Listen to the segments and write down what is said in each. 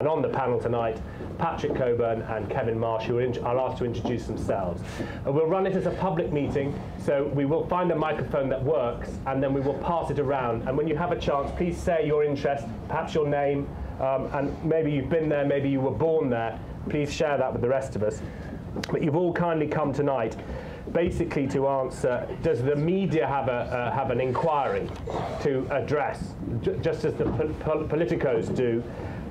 And on the panel tonight, Patrick Cockburn and Kevin Marsh, who are asked to introduce themselves. We'll run it as a public meeting, so we will find a microphone that works, and then we will pass it around. And when you have a chance, please say your interest, perhaps your name, and maybe you've been there, maybe you were born there. Please share that with the rest of us. But you've all kindly come tonight basically to answer, does the media have an inquiry to address, just as the politicos do?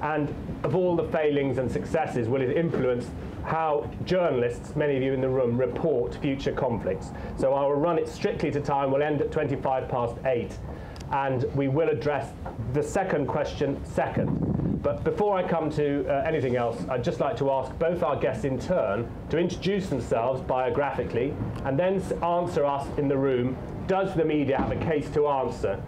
And of all the failings and successes, will it influence how journalists, many of you in the room, report future conflicts? So I will run it strictly to time. We'll end at 8:25, and we will address the second question second. But before I come to anything else, I'd just like to ask both our guests in turn to introduce themselves biographically and then answer us in the room, does the media have a case to answer?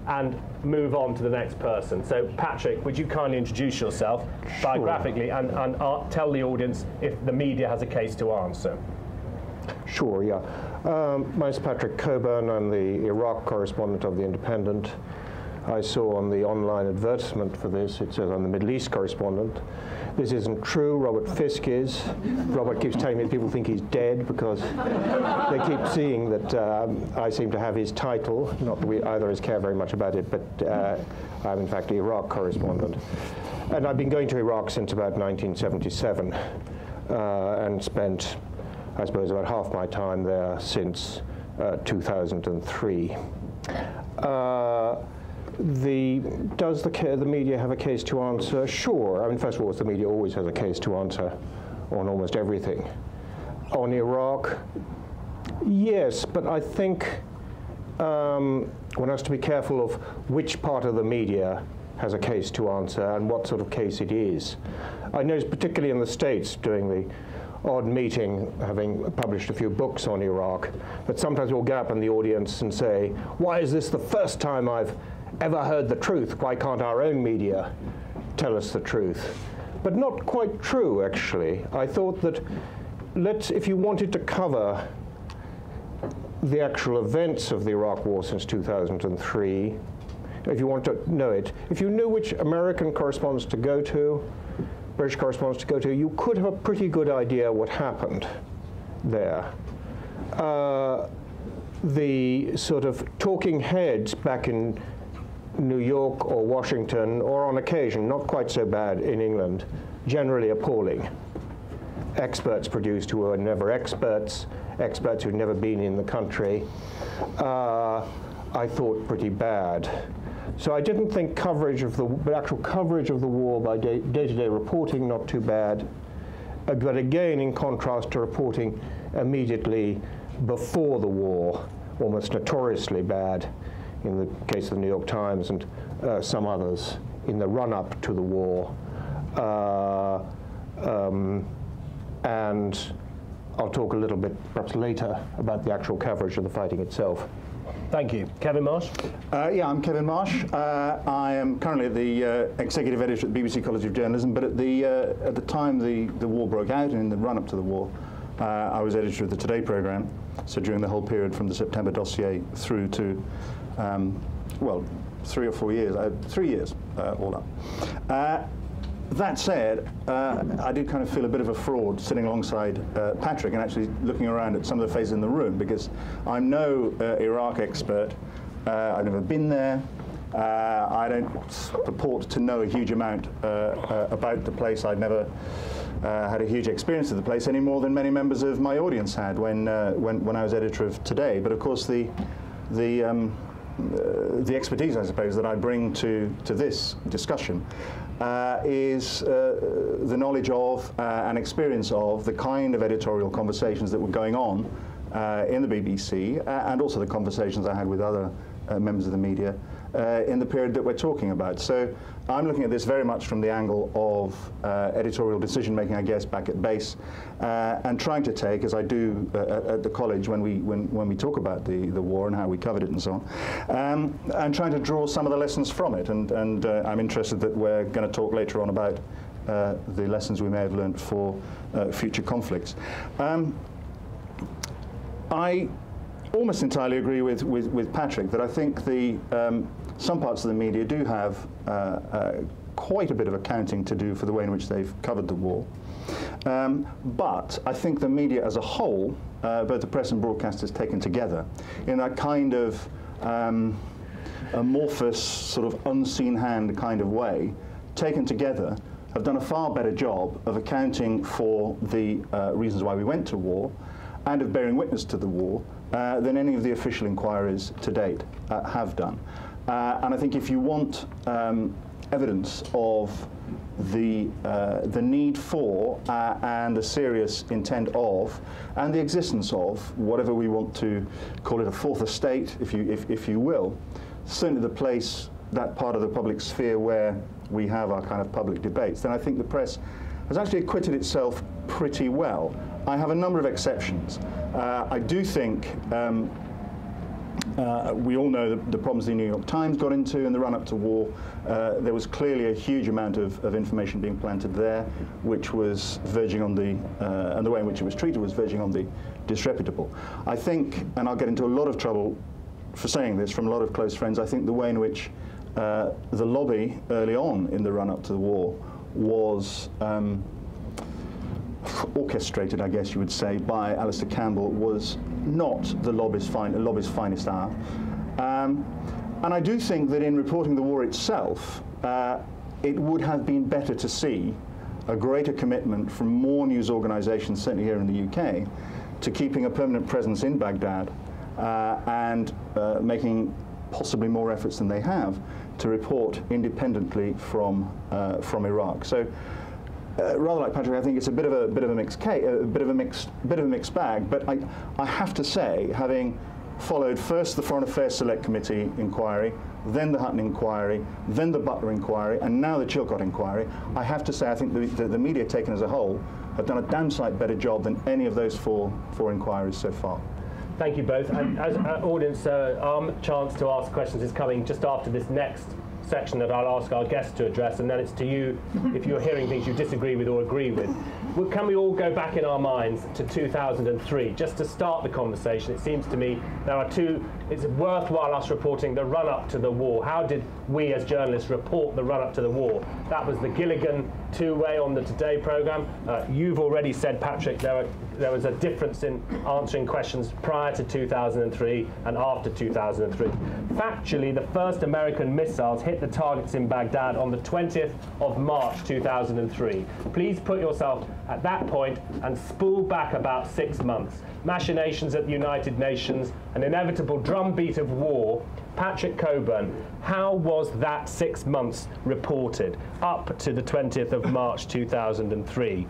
And move on to the next person. So Patrick, would you kindly introduce yourself biographically and tell the audience if the media has a case to answer? Sure, yeah. My name is Patrick Cockburn. I'm the Iraq correspondent of The Independent. I saw on the online advertisement for this, it says I'm the Middle East correspondent. This isn't true. Robert Fisk is. Robert keeps telling me people think he's dead because they keep seeing that I seem to have his title. Not that we either of us care very much about it, but I'm in fact the Iraq correspondent. And I've been going to Iraq since about 1977 and spent, I suppose, about half my time there since 2003. Does the media have a case to answer? Sure. I mean, first of all, the media always has a case to answer on almost everything. On Iraq, yes, but I think one has to be careful of which part of the media has a case to answer and what sort of case it is. I noticed particularly in the States, doing the odd meeting, having published a few books on Iraq, that sometimes we'll get up in the audience and say, why is this the first time I've ever heard the truth? Why can't our own media tell us the truth? But not quite true, actually. I thought that if you wanted to cover the actual events of the Iraq War since 2003, if you want to know it, if you knew which American correspondents to go to, British correspondents to go to, you could have a pretty good idea what happened there. The sort of talking heads back in New York or Washington, or on occasion, not quite so bad in England, generally appalling. Experts produced who were never experts, experts who'd never been in the country, I thought pretty bad. So I didn't think actual coverage of the war by day-to-day reporting, not too bad. But again, in contrast to reporting immediately before the war, almost notoriously bad, in the case of the New York Times and some others, in the run-up to the war. And I'll talk a little bit, perhaps later, about the actual coverage of the fighting itself. Thank you. Kevin Marsh? Yeah, I'm Kevin Marsh. I am currently the executive editor at the BBC College of Journalism, but at the time the war broke out, and in the run-up to the war, I was editor of the Today programme, so during the whole period from the September dossier through to well, 3 or 4 years, 3 years all up. That said, I did kind of feel a bit of a fraud sitting alongside Patrick and actually looking around at some of the faces in the room, because I'm no Iraq expert. I've never been there. I don't purport to know a huge amount about the place. I'd never had a huge experience of the place any more than many members of my audience had when I was editor of Today. But of course, the expertise, I suppose, that I bring to this discussion is the knowledge of and experience of the kind of editorial conversations that were going on in the BBC, and also the conversations I had with other members of the media in the period that we're talking about. So I'm looking at this very much from the angle of editorial decision-making, I guess, back at base, and trying to take, as I do at the college when we talk about the war and how we covered it and so on, and trying to draw some of the lessons from it. And I'm interested that we're going to talk later on about the lessons we may have learned for future conflicts. I almost entirely agree with Patrick that I think some parts of the media do have quite a bit of accounting to do for the way in which they've covered the war. But I think the media as a whole, both the press and broadcasters taken together, in that kind of amorphous, sort of unseen hand kind of way, taken together, have done a far better job of accounting for the reasons why we went to war and of bearing witness to the war than any of the official inquiries to date have done. And I think if you want evidence of the need for and the serious intent of and the existence of whatever we want to call it, a fourth estate, if you will, certainly the place, that part of the public sphere where we have our kind of public debates, then I think the press has actually acquitted itself pretty well. I have a number of exceptions. I do think we all know the problems the New York Times got into in the run-up to war. There was clearly a huge amount of information being planted there, which was verging on the, and the way in which it was treated was verging on the disreputable. I think, and I'll get into a lot of trouble for saying this from a lot of close friends, I think the way in which the lobby early on in the run-up to the war was orchestrated, I guess you would say, by Alistair Campbell was not the lobby's finest hour. And I do think that in reporting the war itself, it would have been better to see a greater commitment from more news organisations, certainly here in the UK, to keeping a permanent presence in Baghdad and making possibly more efforts than they have to report independently from Iraq. So, rather like Patrick, I think it's a bit of a mixed case, a bit of a mixed bag. But I have to say, having followed first the Foreign Affairs Select Committee inquiry, then the Hutton inquiry, then the Butler inquiry, and now the Chilcot inquiry, I have to say I think the media taken as a whole have done a damn sight better job than any of those four inquiries so far. Thank you both. And as an audience, our chance to ask questions is coming just after this next section that I'll ask our guests to address, and then it's to you if you're hearing things you disagree with or agree with. Well, can we all go back in our minds to 2003 just to start the conversation? It seems to me there are it's worthwhile us reporting the run-up to the war. How did we as journalists report the run-up to the war? That was the Gilligan two-way on the Today programme. You've already said, Patrick, there was a difference in answering questions prior to 2003 and after 2003. Factually, the first American missiles hit the targets in Baghdad on the 20th of March 2003. Please put yourself at that point and spool back about 6 months. Machinations at the United Nations, an inevitable drumbeat of war. Patrick Cockburn, how was that 6 months reported up to the 20th of March 2003?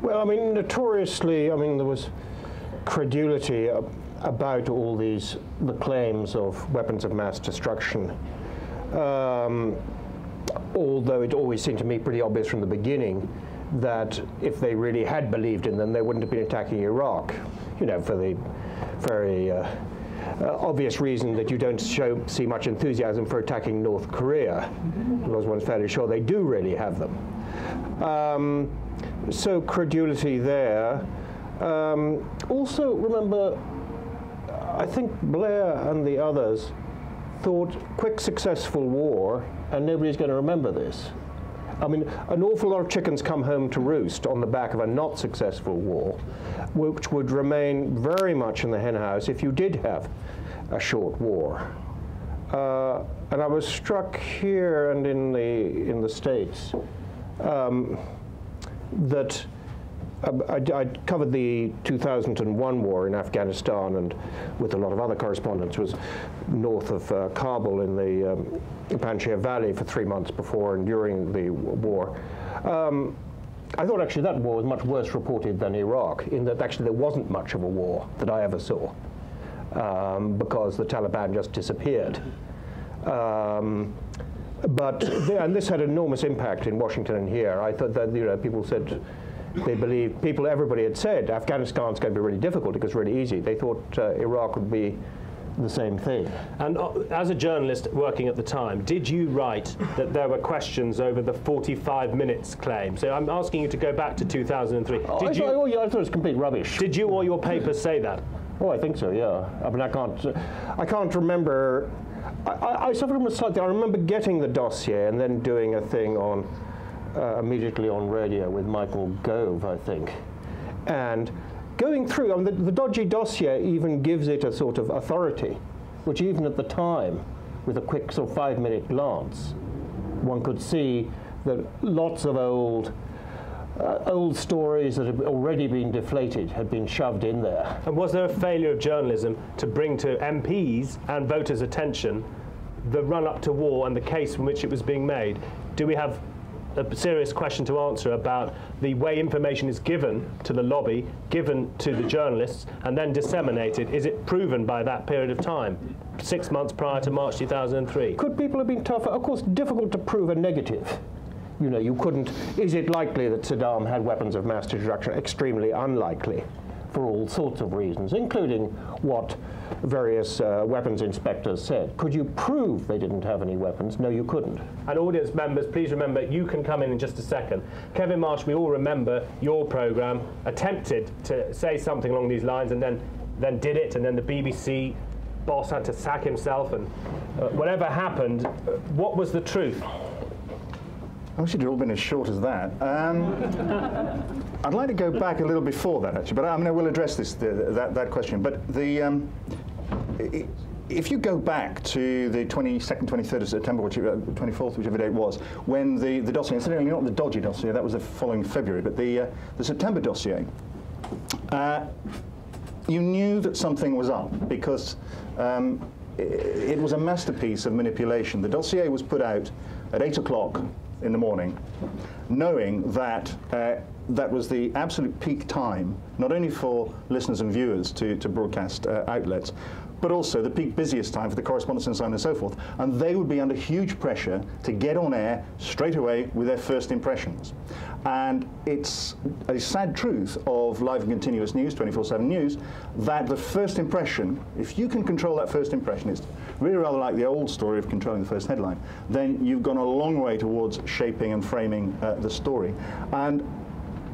Well, I mean, notoriously, I mean, there was credulity about all the claims of weapons of mass destruction. Although it always seemed to me pretty obvious from the beginning that if they really had believed in them, they wouldn't have been attacking Iraq, you know, for the very obvious reason that you don't see much enthusiasm for attacking North Korea, because one's fairly sure they do really have them. So credulity there. Also, remember, I think Blair and the others thought quick, successful war, and nobody's going to remember this. I mean, an awful lot of chickens come home to roost on the back of a not successful war, which would remain very much in the henhouse if you did have a short war. And I was struck here and in the States that I covered the 2001 war in Afghanistan, and with a lot of other correspondents was north of Kabul in the Panjshir Valley for 3 months before and during the war. I thought actually that war was much worse reported than Iraq, in that actually there wasn't much of a war that I ever saw, because the Taliban just disappeared. And this had enormous impact in Washington and here. I thought that, you know, people said they believed, everybody had said Afghanistan's going to be really difficult because it's really easy. They thought Iraq would be the same thing. And as a journalist working at the time, did you write that there were questions over the 45 minutes claim? So I'm asking you to go back to 2003. I thought it was complete rubbish. Did you or your paper say that? Oh, I think so, yeah. I mean, I can't remember. I suffered from a slightly. I remember getting the dossier and then doing a thing on immediately on radio with Michael Gove, I think, and going through. I mean, the dodgy dossier even gives it a sort of authority, which even at the time, with a quick sort of 5-minute glance, one could see that lots of old stories that had already been deflated had been shoved in there. And was there a failure of journalism to bring to MPs and voters' attention the run-up to war and the case from which it was being made? Do we have a serious question to answer about the way information is given to the lobby, given to the journalists, and then disseminated? Is it proven by that period of time, 6 months prior to March 2003? Could people have been tougher? Of course, difficult to prove a negative. You know, you couldn't. Is it likely that Saddam had weapons of mass destruction? Extremely unlikely, for all sorts of reasons, including what various weapons inspectors said. Could you prove they didn't have any weapons? No, you couldn't. And audience members, please remember, you can come in just a second. Kevin Marsh, we all remember your programme attempted to say something along these lines and then did it, and then the BBC boss had to sack himself, and whatever happened, what was the truth? I wish it had all been as short as that. I'd like to go back a little before that, actually, but I mean, I will address that question. But if you go back to the 22nd, 23rd of September, 24th, whichever day it was, when the dossier, incidentally not the dodgy dossier, that was the following February, but the September dossier, you knew that something was up because it was a masterpiece of manipulation. The dossier was put out at 8 o'clock in the morning, knowing that that was the absolute peak time, not only for listeners and viewers to broadcast outlets, but also the peak busiest time for the correspondents and so on and so forth. And they would be under huge pressure to get on air straight away with their first impressions. And it's a sad truth of live and continuous news, 24/7 news, that the first impression, if you can control that first impression, it's really rather like the old story of controlling the first headline, then you've gone a long way towards shaping and framing the story. And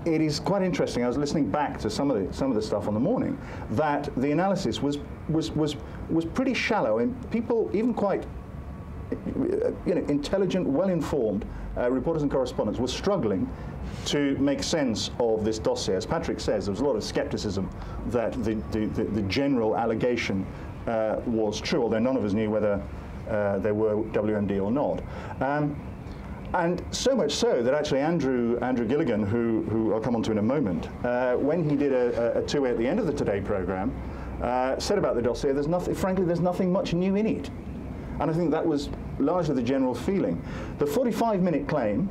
it is quite interesting. I was listening back to some of the stuff on the morning, that the analysis was pretty shallow, and people, even quite intelligent, well-informed reporters and correspondents, were struggling to make sense of this dossier. As Patrick says, there was a lot of skepticism that the general allegation was true, although none of us knew whether they were WMD or not. And so much so that actually Andrew Gilligan, who I'll come on to in a moment, when he did a 2A at the end of the Today programme, said about the dossier, frankly, there's nothing much new in it. And I think that was largely the general feeling. The 45-minute claim,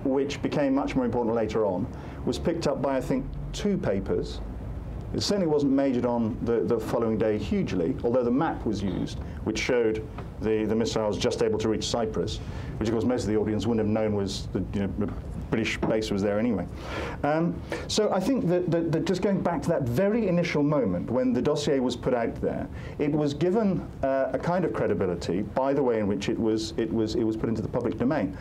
which became much more important later on, was picked up by, I think, 2 papers. It certainly wasn't majored on the following day hugely, although the map was used, which showed the missiles just able to reach Cyprus, which of course most of the audience wouldn't have known was the British base was there anyway. So I think that just going back to that very initial moment when the dossier was put out there, it was given a kind of credibility by the way in which it was put into the public domain.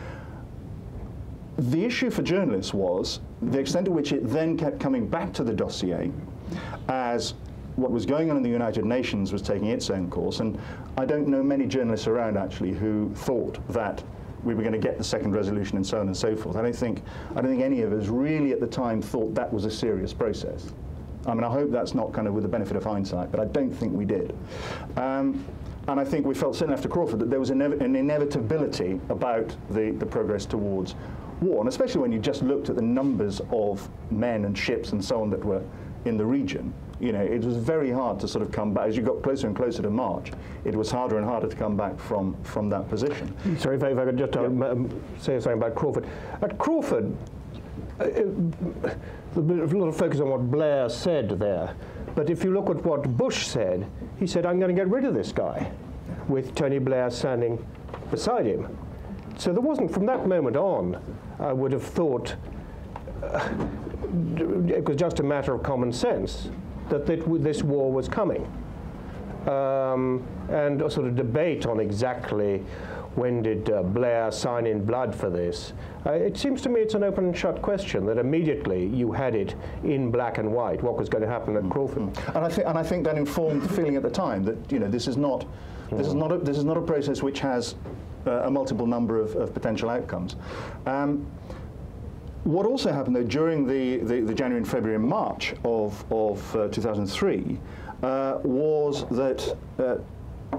The issue for journalists was the extent to which it then kept coming back to the dossier as what was going on in the United Nations was taking its own course, and I don't know many journalists around actually who thought that we were going to get the second resolution and so on and so forth. I don't think any of us really at the time thought that was a serious process. I mean, I hope that's not kind of with the benefit of hindsight, but I don't think we did. And I think we felt certainly after Crawford that there was an inevitability about the progress towards war, and especially when you just looked at the numbers of men and ships and so on that were in the region. You know, it was very hard to sort of come back. As you got closer and closer to March, it was harder and harder to come back from that position. Sorry, if I could just say something about Crawford. At Crawford, a lot of focus on what Blair said there. But if you look at what Bush said, he said, I'm going to get rid of this guy, with Tony Blair standing beside him. So there wasn't, from that moment on, I would have thought, it was just a matter of common sense that this war was coming. And a sort of debate on exactly when did Blair sign in blood for this? It seems to me it's an open and shut question, that immediately you had it in black and white, what was going to happen at Crawford. And I think that informed the feeling at the time that, you know, this is not a process which has a multiple number of potential outcomes. What also happened, though, during the January and February and March of 2003 was that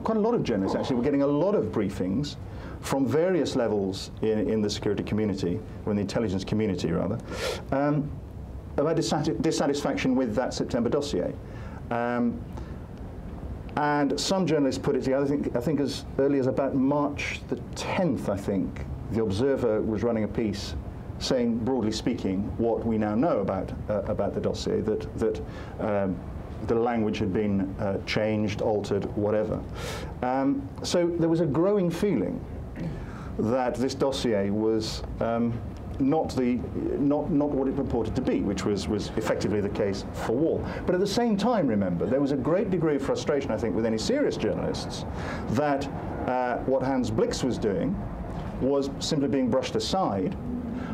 quite a lot of journalists actually were getting a lot of briefings from various levels in the security community, or in the intelligence community rather, about dissatisfaction with that September dossier. And some journalists put it together, I think as early as about March the 10th, I think, the Observer was running a piece saying, broadly speaking, what we now know about the dossier, that the language had been changed, altered, whatever. So there was a growing feeling that this dossier was not what it purported to be, which was effectively the case for war. But at the same time, remember, there was a great degree of frustration, I think, with any serious journalists that what Hans Blix was doing was simply being brushed aside,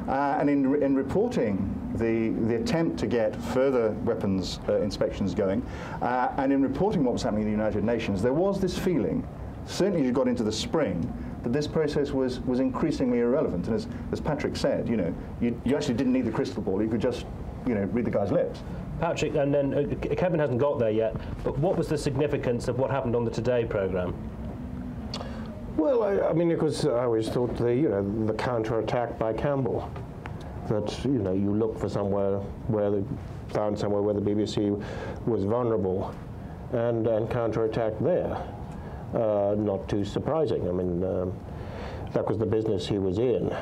and in reporting the attempt to get further weapons inspections going, and in reporting what was happening in the United Nations, there was this feeling, certainly as you got into the spring, that this process was increasingly irrelevant. And as Patrick said, you know, you actually didn't need the crystal ball. You could just, you know, read the guy's lips. Patrick, and then Kevin hasn't got there yet, but what was the significance of what happened on the Today programme? Well, I mean, because I always thought the counter-attack by Campbell, that, you know, you look for somewhere found somewhere where the BBC was vulnerable, and counter-attack there. Not too surprising. I mean, that was the business he was in.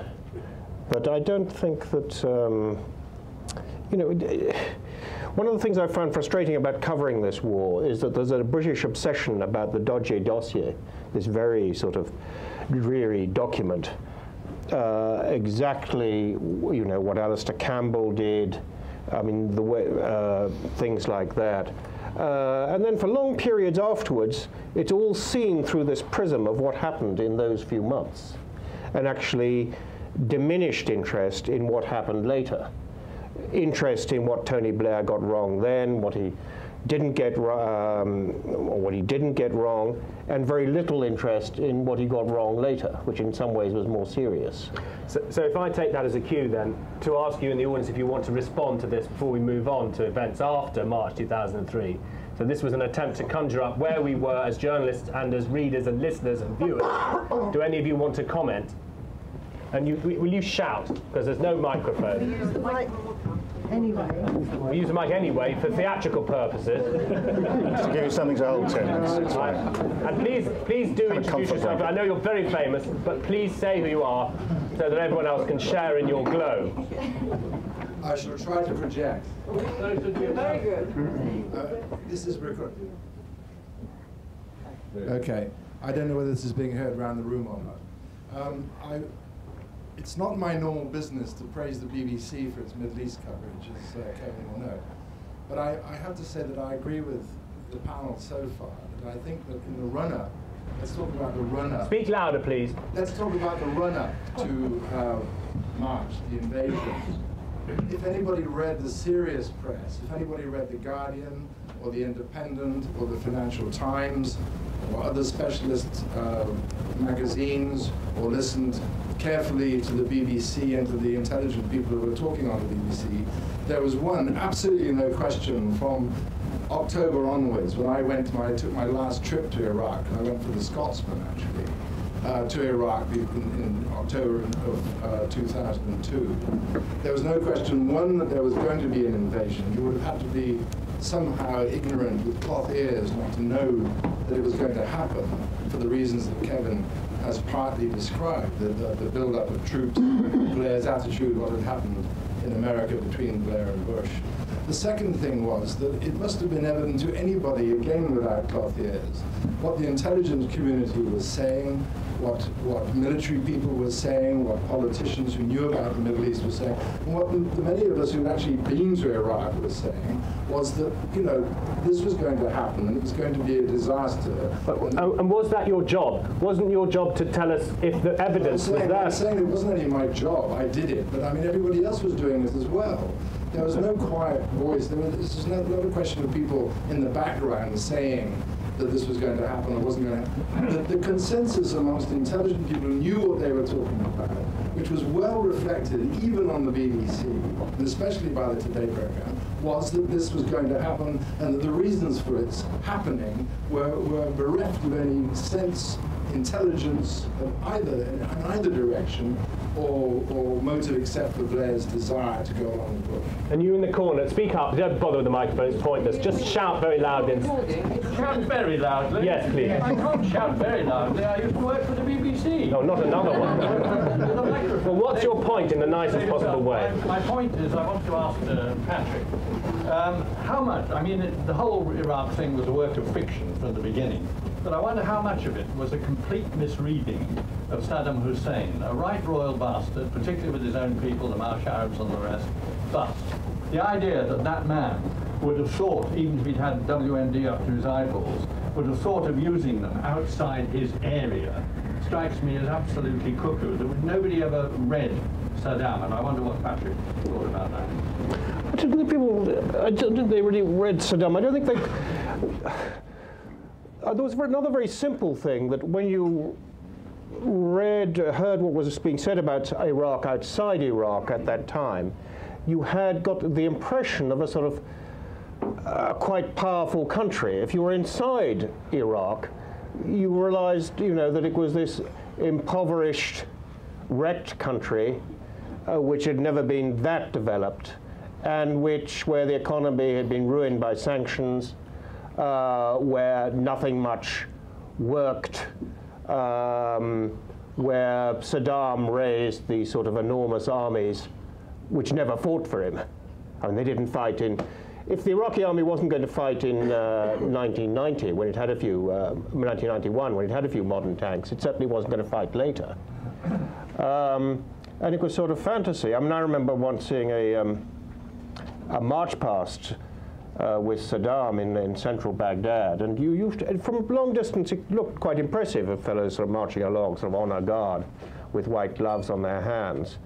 But I don't think that, you know, one of the things I found frustrating about covering this war is that there's a British obsession about the dodgy dossier, this very sort of dreary document. Exactly, you know, what Alistair Campbell did, I mean, the way, things like that. And then for long periods afterwards, it's all seen through this prism of what happened in those few months, and actually diminished interest in what happened later. Interest in what Tony Blair got wrong then, what he didn't get or what he didn't get wrong, and very little interest in what he got wrong later, which in some ways was more serious. So if I take that as a cue then, to ask you in the audience if you want to respond to this before we move on to events after March 2003. So this was an attempt to conjure up where we were as journalists and as readers and listeners and viewers. Do any of you want to comment? And will you shout? Because there's no microphone. We use the mic anyway. We use the mic anyway for theatrical purposes. To give you something to hold to. It's fine. And please do introduce yourself. I know you're very famous, but please say who you are so that everyone else can share in your glow. I shall try to project. Very good. This is recorded. Okay. I don't know whether this is being heard around the room or not. It's not my normal business to praise the BBC for its Middle East coverage, as Kevin will know. But I have to say that I agree with the panel so far, that I think that in the run-up, let's talk about the run-up. Speak louder, please. Let's talk about the run-up to March, the invasion. If anybody read the serious press, if anybody read The Guardian, or The Independent, or The Financial Times, or other specialist magazines, or listened carefully to the BBC and to the intelligent people who were talking on the BBC, there was one, absolutely no question, from October onwards, when I took my last trip to Iraq, and I went for the Scotsman, actually, to Iraq in October of 2002. There was no question, one, that there was going to be an invasion. You would have had to be somehow ignorant with cloth ears not to know that it was going to happen, for the reasons that Kevin has partly described, the build-up of troops, Blair's attitude, what had happened in America between Blair and Bush. The second thing was that it must have been evident to anybody, again without cloth ears, what the intelligence community was saying, what military people were saying, what politicians who knew about the Middle East were saying, and what the many of us who had actually been to Iraq were saying was that, you know, this was going to happen and it was going to be a disaster. And was that your job? Wasn't your job to tell us if the evidence was there? I'm saying it wasn't only my job, I did it, but I mean everybody else was doing it as well. There was no quiet voice. This is not a question of people in the background saying that this was going to happen or wasn't going to happen. The consensus amongst intelligent people who knew what they were talking about, which was well reflected even on the BBC, and especially by the Today programme, was that this was going to happen and that the reasons for its happening were bereft of any sense, intelligence of in either direction or motive except for Blair's desire to go along with it. And you in the corner, speak up, don't bother with the microphone, it's pointless. Just shout very loudly. Shout very loudly? Yes, please. I can't shout very loudly. I used to work for the BBC. No, not another one. Well, what's your point in the nicest possible way? My point is, I want to ask Patrick, how much, I mean, the whole Iraq thing was a work of fiction from the beginning, but I wonder how much of it was a complete misreading of Saddam Hussein, a right royal bastard, particularly with his own people, the Marsh Arabs and the rest. But the idea that that man would have thought, even if he'd had WMD up to his eyeballs, would have thought of using them outside his area strikes me as absolutely cuckoo. Nobody ever read Saddam, and I wonder what Patrick thought about that. I don't think they really read Saddam. I don't think they... there was another very simple thing, that when you heard what was being said about Iraq outside Iraq at that time, you had got the impression of a sort of quite powerful country. If you were inside Iraq, you realized, you know, that it was this impoverished, wrecked country which had never been that developed, and where the economy had been ruined by sanctions, where nothing much worked, where Saddam raised these sort of enormous armies which never fought for him. I mean, they didn't fight in... If the Iraqi army wasn't going to fight in 1990, when it had a few, 1991, when it had a few modern tanks, it certainly wasn't going to fight later. And it was sort of fantasy. I mean, I remember once seeing a march past with Saddam in central Baghdad, and you used to, from a long distance it looked quite impressive, of fellows sort of marching along, sort of on a guard, with white gloves on their hands.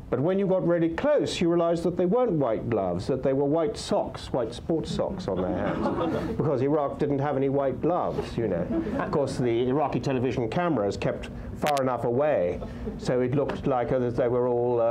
But when you got really close, you realized that they weren't white gloves, that they were white socks, white sports socks on their hands, because Iraq didn't have any white gloves, you know. Of course, the Iraqi television cameras kept far enough away, so it looked like as they were all,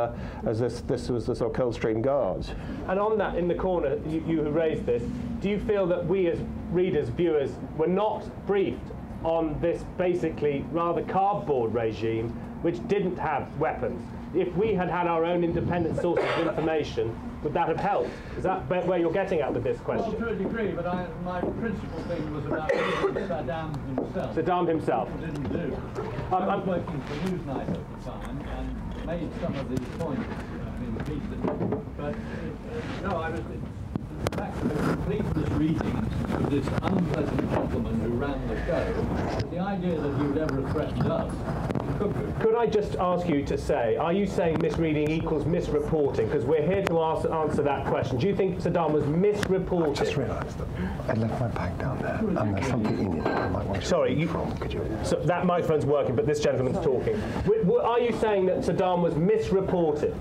as this was the sort of Coldstream Guards. And on that, in the corner, you raised this, do you feel that we as readers, viewers, were not briefed on this basically rather cardboard regime which didn't have weapons? If we had had our own independent sources of information, would that have helped? Is that where you're getting at with this question? Well, to a degree, but my principal thing was about Saddam himself. Saddam himself. Didn't do. I was working for Newsnight at the time and made some of these points in the pieces. But no, I was... In fact, the complete misreading of this unpleasant gentleman who ran the show, the idea that he would ever have threatened us. Could I just ask you to say, are you saying misreading equals misreporting? Because we're here to answer that question. Do you think Saddam was misreporting? I just realised that I left my bag down there, and there's something in it I might want to... Sorry, could you... So that microphone's working, but this gentleman's talking. Are you saying that Saddam was misreported?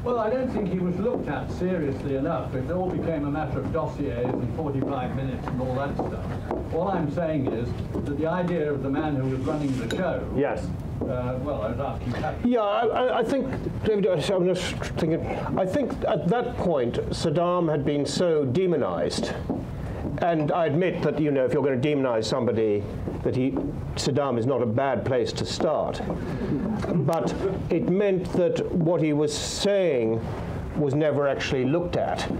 Well, I don't think he was looked at seriously enough. It all became a matter of dossiers and 45 minutes and all that stuff. All I'm saying is that the idea of the man who was running the show... Yes. Well, I was asking Patrick. Yeah, I think, David, I'm just thinking, I think at that point Saddam had been so demonized, and I admit that, you know, if you're going to demonize somebody, that Saddam is not a bad place to start. But it meant that what he was saying was never actually looked at.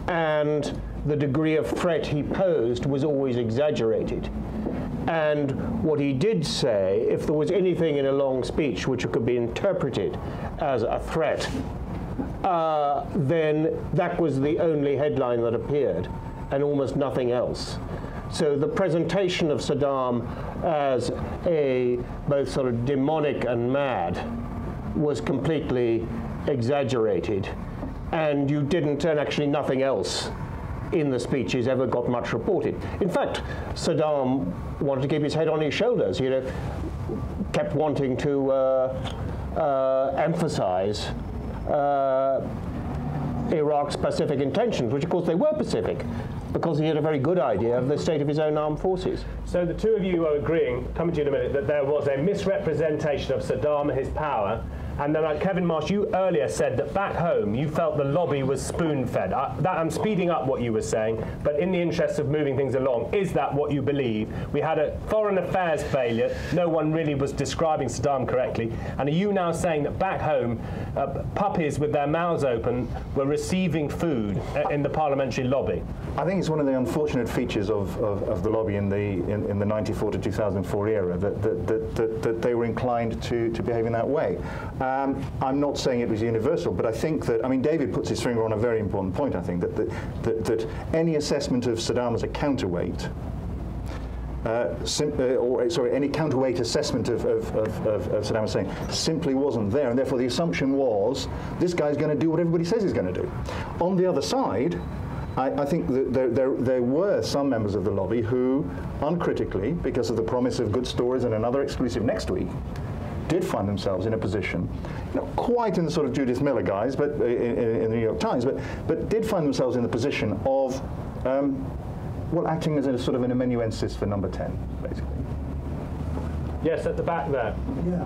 And the degree of threat he posed was always exaggerated. And what he did say, if there was anything in a long speech which could be interpreted as a threat, then that was the only headline that appeared, and almost nothing else. So the presentation of Saddam as a both sort of demonic and mad was completely exaggerated, and you didn't, and actually nothing else in the speeches ever got much reported. In fact, Saddam wanted to keep his head on his shoulders, you know, kept wanting to emphasize Iraq's Pacific intentions, which of course they were Pacific, because he had a very good idea of the state of his own armed forces. So the two of you are agreeing, coming to you in a minute, that there was a misrepresentation of Saddam and his power. And then, like Kevin Marsh, you earlier said that back home you felt the lobby was spoon-fed. I'm speeding up what you were saying, but in the interest of moving things along, is that what you believe? We had a foreign affairs failure. No one really was describing Saddam correctly. And are you now saying that back home, puppies with their mouths open were receiving food in the parliamentary lobby? I think it's one of the unfortunate features of the lobby in the 94 to 2004 era that they were inclined to behave in that way. I'm not saying it was universal, but I think that, I mean, David puts his finger on a very important point, I think, that any assessment of Saddam as a counterweight, any counterweight assessment of Saddam Hussein simply wasn't there, and therefore the assumption was this guy's going to do what everybody says he's going to do. On the other side, I think that there were some members of the lobby who, uncritically, because of the promise of good stories and another exclusive next week, did find themselves in a position, not quite in the sort of Judith Miller guise, but in the New York Times, but did find themselves in the position of, well, acting as a sort of an amanuensis for number 10, basically. Yes, at the back there. Yeah.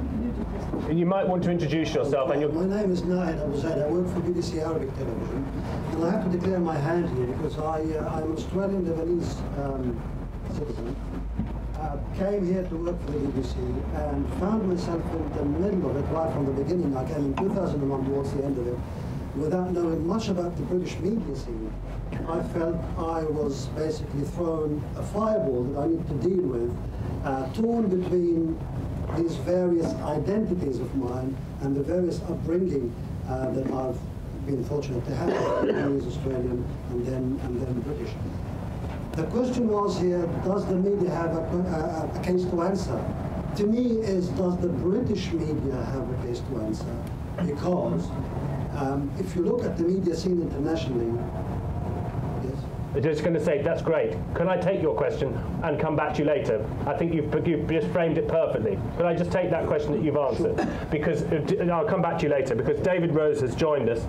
You might want to introduce yourself. And my name is Nahed Abu Zaid. I work for BBC Arabic Television, and I have to declare my hand here because I'm an Australian Lebanese citizen. Came here to work for the BBC and found myself in the middle of it right from the beginning. I came in 2001 towards the end of it without knowing much about the British media scene. I felt I was basically thrown a fireball that I need to deal with, torn between these various identities of mine and the various upbringing that I've been fortunate to have. I was Australian and then British. The question was here, does the media have a case to answer? To me, does the British media have a case to answer? Because if you look at the media scene internationally, yes? I'm just going to say, that's great. Can I take your question and come back to you later? I think you've just framed it perfectly. Could I just take that question that you've answered? Sure. Because I'll come back to you later, because David Rose has joined us,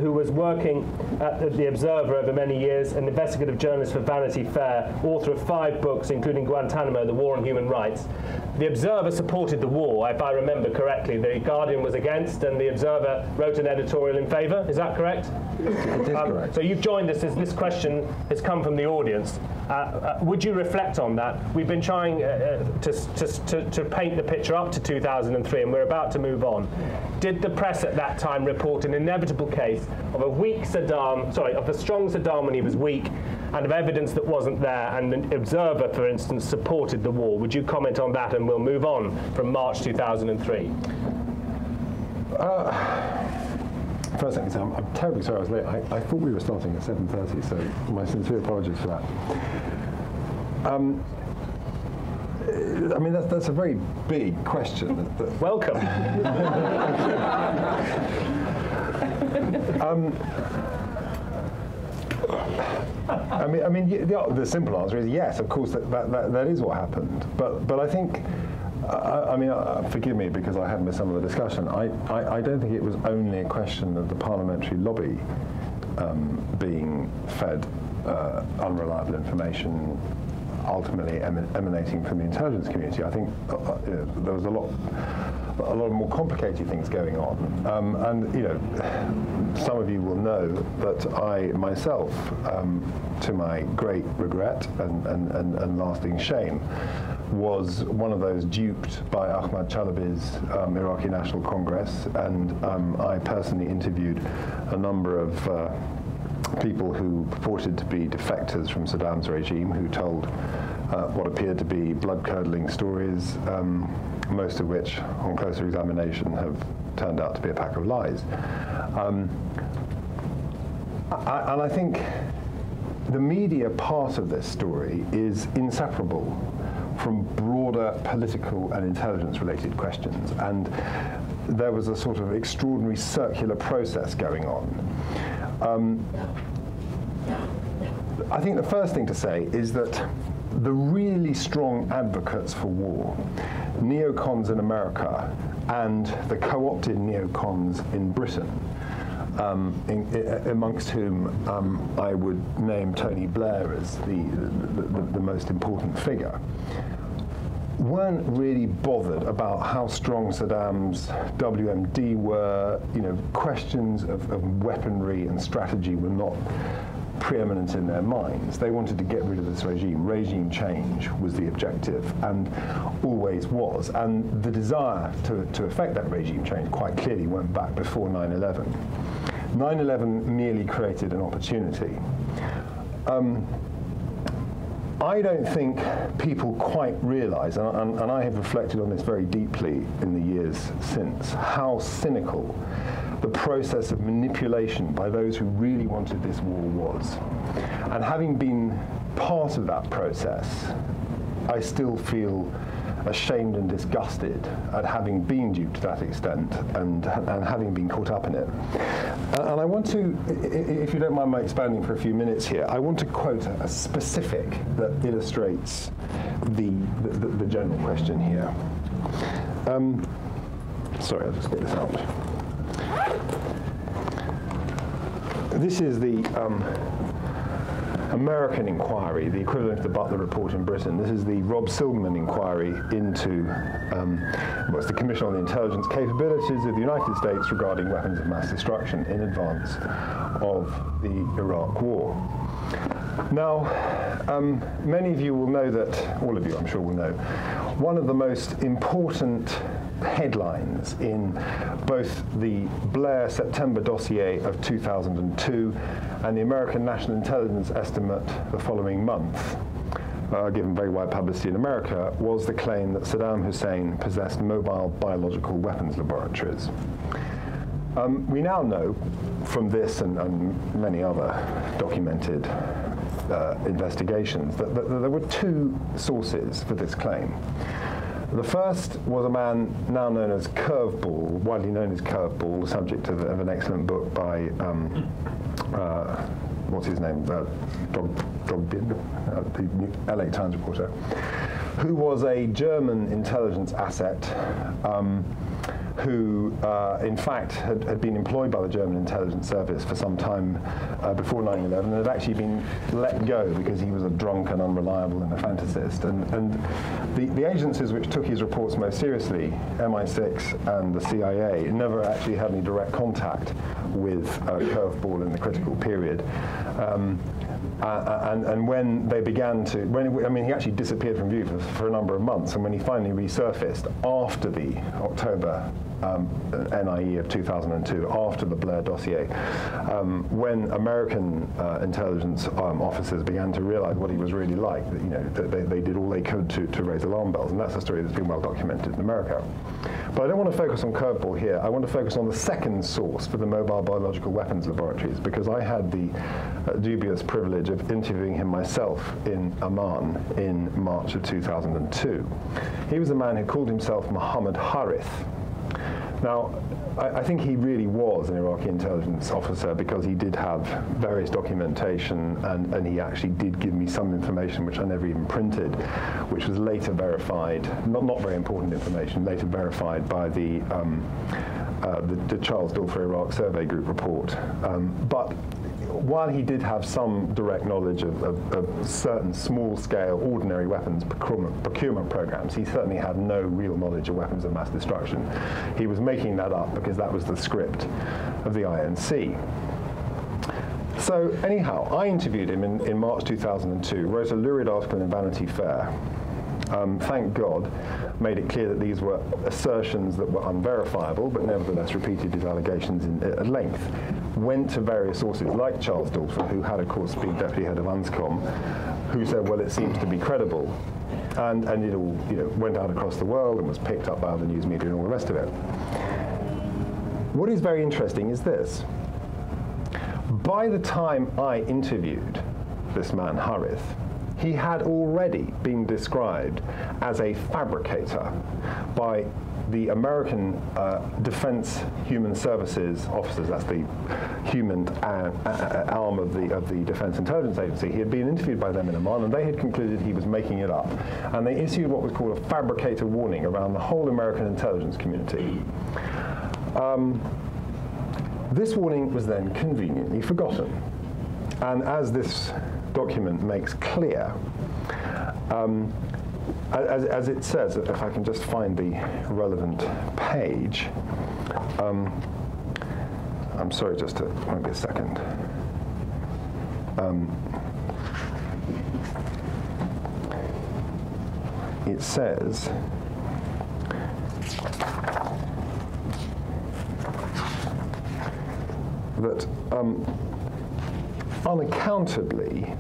who was working at The Observer over many years, an investigative journalist for Vanity Fair, author of 5 books, including Guantanamo, The War on Human Rights. The Observer supported the war, if I remember correctly. The Guardian was against, and The Observer wrote an editorial in favour. Is that correct? It is correct. So you've joined us as this question has come from the audience. Would you reflect on that? We've been trying to paint the picture up to 2003, and we're about to move on. Did the press at that time report an inevitable case of of a strong Saddam when he was weak, and of evidence that wasn't there, and the Observer, for instance, supported the war? Would you comment on that, and we'll move on from March 2003? First thing, I'm terribly sorry I was late. I thought we were starting at 7:30, so my sincere apologies for that. I mean, that's a very big question. Welcome. I mean, the simple answer is yes. Of course, that is what happened. But I think, I mean, forgive me because I have missed some of the discussion. I don't think it was only a question of the parliamentary lobby being fed unreliable information, ultimately emanating from the intelligence community. I think there was a lot of more complicated things going on. And some of you will know that I myself, to my great regret and lasting shame, was one of those duped by Ahmad Chalabi's Iraqi National Congress, and I personally interviewed a number of people who purported to be defectors from Saddam's regime, who told what appeared to be blood-curdling stories, most of which, on closer examination, have turned out to be a pack of lies. And I think the media part of this story is inseparable from broader political and intelligence-related questions. And there was a sort of extraordinary circular process going on. I think the first thing to say is that the really strong advocates for war, neocons in America and the co-opted neocons in Britain, amongst whom I would name Tony Blair as the most important figure, weren't really bothered about how strong Saddam's WMD were. You know, questions of weaponry and strategy were not preeminent in their minds. They wanted to get rid of this regime. Regime change was the objective and always was. And the desire to effect that regime change quite clearly went back before 9/11. 9/11 merely created an opportunity. I don't think people quite realize, and I have reflected on this very deeply in the years since, how cynical the process of manipulation by those who really wanted this war was. And having been part of that process, I still feel ashamed and disgusted at having been duped to that extent and having been caught up in it. And I want to, if you don't mind my expanding for a few minutes here, I want to quote a specific that illustrates the general question here. Sorry, I'll just get this out. This is the American inquiry, the equivalent of the Butler Report in Britain. This is the Rob Silverman inquiry into what's the Commission on the Intelligence Capabilities of the United States regarding weapons of mass destruction in advance of the Iraq War. Now, many of you will know that, all of you I'm sure will know, one of the most important headlines in both the Blair September dossier of 2002 and the American National Intelligence estimate the following month, given very wide publicity in America, was the claim that Saddam Hussein possessed mobile biological weapons laboratories. We now know from this and many other documented investigations that there were two sources for this claim. The first was a man now known as Curveball, widely known as Curveball, the subject of an excellent book by, what's his name, Dogbin, the LA Times reporter, who was a German intelligence asset who, in fact, had been employed by the German intelligence service for some time before 9/11 and had actually been let go because he was a drunk and unreliable and a fantasist. And the agencies which took his reports most seriously, MI6 and the CIA, never actually had any direct contact with Curveball in the critical period. And when they began to, he actually disappeared from view for a number of months, and when he finally resurfaced after the October NIE of 2002, after the Blair dossier, when American intelligence officers began to realize what he was really like, that they did all they could to raise alarm bells, and that's a story that's been well documented in America. But I don't want to focus on Curveball here. I want to focus on the second source for the mobile biological weapons laboratories, because I had the dubious privilege of interviewing him myself in Amman in March of 2002. He was a man who called himself Mohammed Harith. Now, I think he really was an Iraqi intelligence officer because he did have various documentation and he actually did give me some information which I never even printed, which was later verified, not very important information, later verified by the Charles Daw for Iraq Survey Group report. But while he did have some direct knowledge of certain small-scale ordinary weapons procurement programs, he certainly had no real knowledge of weapons of mass destruction. He was making that up because that was the script of the INC. So anyhow, I interviewed him in March 2002, wrote a lurid article in Vanity Fair. Thank God, made it clear that these were assertions that were unverifiable, but nevertheless repeated his allegations at length. Went to various sources, like Charles Daw, who had, of course, been deputy head of UNSCOM, who said, well, it seems to be credible. And it all went out across the world and was picked up by other news media and all the rest of it. What is very interesting is this. By the time I interviewed this man, Harith, he had already been described as a fabricator by the American Defense Human Services officers. That's the human arm of the Defense Intelligence Agency. He had been interviewed by them in Oman, and they had concluded he was making it up. And they issued what was called a fabricator warning around the whole American intelligence community. This warning was then conveniently forgotten. And as this document makes clear, as it says, if I can just find the relevant page, I'm sorry, won't be a second. It says that unaccountably,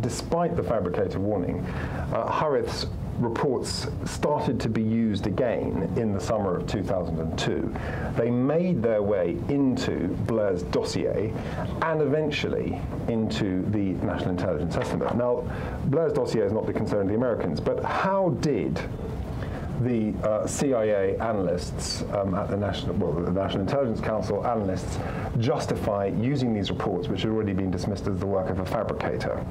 despite the fabricator warning, Harith's reports started to be used again in the summer of 2002. They made their way into Blair's dossier and eventually into the National Intelligence Estimate. Now, Blair's dossier is not the concern of the Americans, but how did the CIA analysts at the National Intelligence Council analysts justify using these reports, which had already been dismissed as the work of a fabricator?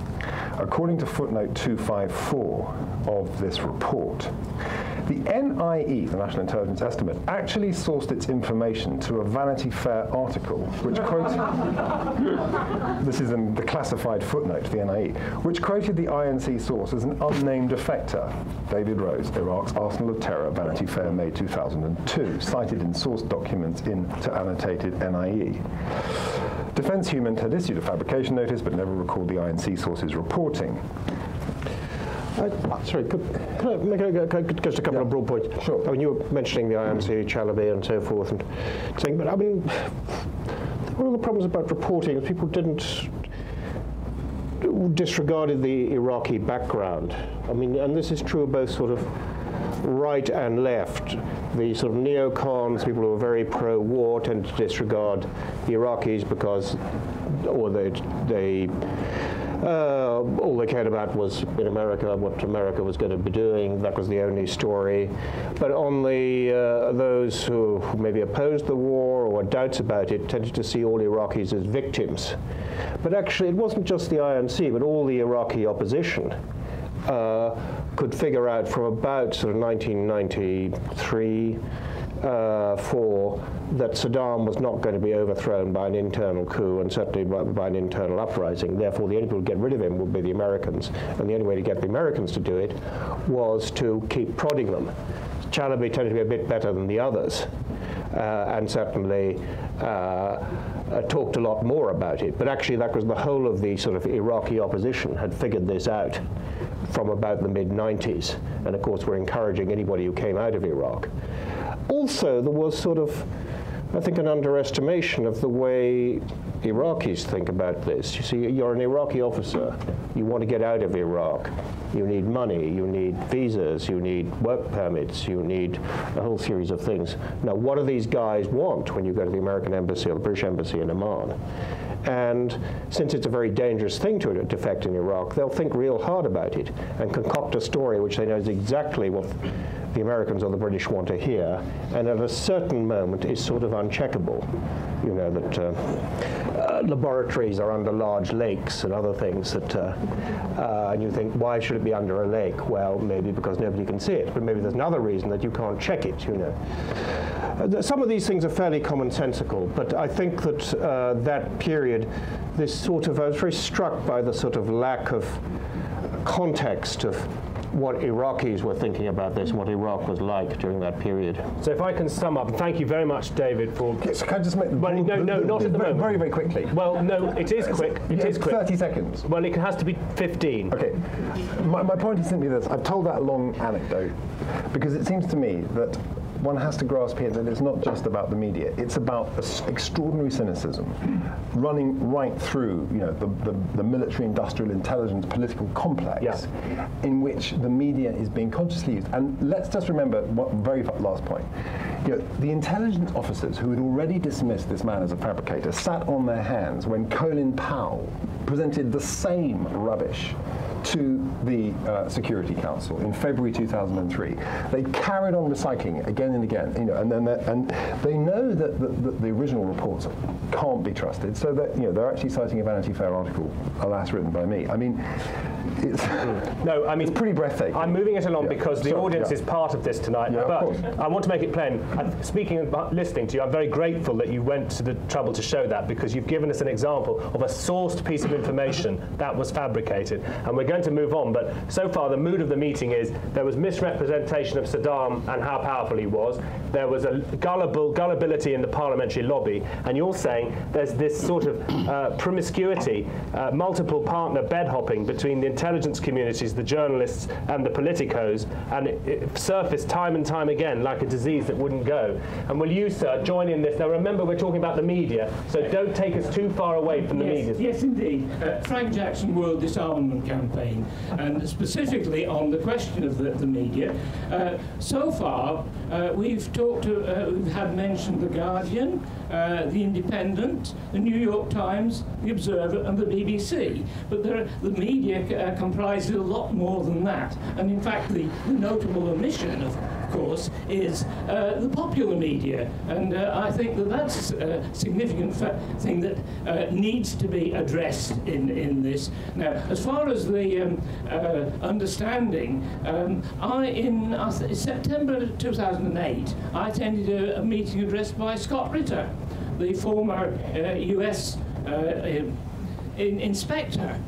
According to footnote 254 of this report, the NIE, the National Intelligence Estimate, actually sourced its information to a Vanity Fair article, which quotes, this is in the classified footnote to the NIE, which quoted the INC source as an unnamed effector, David Rose, Iraq's Arsenal of Terror, Vanity Fair, May 2002, cited in source documents into annotated NIE. Defense Human had issued a fabrication notice, but never recalled the INC source's reporting. Sorry, could I make just a couple of broad points? Sure. I mean, you were mentioning the IMC, Chalabi, and so forth, and saying, but I mean, one of the problems about reporting is people disregarded the Iraqi background. I mean, and this is true of both sort of right and left. The sort of neocons, people who are very pro-war, tend to disregard the Iraqis because, or all they cared about was in America, what America was going to be doing. That was the only story. But on those who maybe opposed the war or had doubts about it tended to see all Iraqis as victims. But actually, it wasn't just the INC, but all the Iraqi opposition could figure out from about sort of 1993, 4, that Saddam was not going to be overthrown by an internal coup and certainly by an internal uprising. Therefore, the only people to get rid of him would be the Americans. And the only way to get the Americans to do it was to keep prodding them. Chalabi tended to be a bit better than the others and certainly talked a lot more about it. But actually, that was the whole of the sort of Iraqi opposition had figured this out from about the mid-90s. And of course, were encouraging anybody who came out of Iraq. Also, there was sort of, I think, an underestimation of the way Iraqis think about this. You see, you're an Iraqi officer. You want to get out of Iraq. You need money. You need visas. You need work permits. You need a whole series of things. Now, what do these guys want when you go to the American embassy or the British embassy in Oman? And since it's a very dangerous thing to defect in Iraq, they'll think real hard about it and concoct a story which they know is exactly what the Americans or the British want to hear, and at a certain moment is sort of uncheckable. You know, that laboratories are under large lakes and other things that, and you think, why should it be under a lake? Well, maybe because nobody can see it, but maybe there's another reason that you can't check it, you know. Some of these things are fairly commonsensical, but I think that that period, this sort of, I was very struck by the sort of lack of context of what Iraqis were thinking about this and what Iraq was like during that period. So if I can sum up, and thank you very much, David, for... Yes, can I just make the... Well, no, not at the moment. Very, very quickly. Well, no, it is quick. It is quick. 30 seconds. Well, it has to be 15. Okay. My point is simply this. I've told that long anecdote because it seems to me that one has to grasp here that it's not just about the media. It's about extraordinary cynicism running right through, you know, the military, industrial, intelligence, political complex in which the media is being consciously used. And let's just remember one very last point. You know, the intelligence officers who had already dismissed this man as a fabricator sat on their hands when Colin Powell presented the same rubbish to the Security Council in February 2003. They carried on recycling it again and again, you know, and they know that the original reports can't be trusted, so that, you know, they're actually citing a Vanity Fair article, alas, written by me. I mean, it's no, I mean, it's pretty breathtaking. I'm moving it along because the audience is part of this tonight. But I want to make it plain. Speaking of listening to you, I'm very grateful that you went to the trouble to show that, because you've given us an example of a sourced piece of information that was fabricated, and we're going to move on. But so far, the mood of the meeting is there was misrepresentation of Saddam and how powerful he was. There was a gullibility in the parliamentary lobby, and you're saying there's this sort of promiscuity, multiple partner bed hopping between the intelligence communities, the journalists, and the politicos, and it surfaced time and time again like a disease that wouldn't go. And will you, sir, join in this? Now, remember, we're talking about the media, so don't take us too far away from the media. Yes, indeed. Frank Jackson World Disarmament Campaign, and specifically on the question of the media. So far, we've had mentioned The Guardian, The Independent, The New York Times, The Observer, and the BBC. But the media comprises a lot more than that. And in fact, the notable omission, of course, is the popular media. And I think that that's a significant thing that needs to be addressed in this. Now, as far as the understanding, in September 2008, I attended a meeting addressed by Scott Ritter, the former US inspector,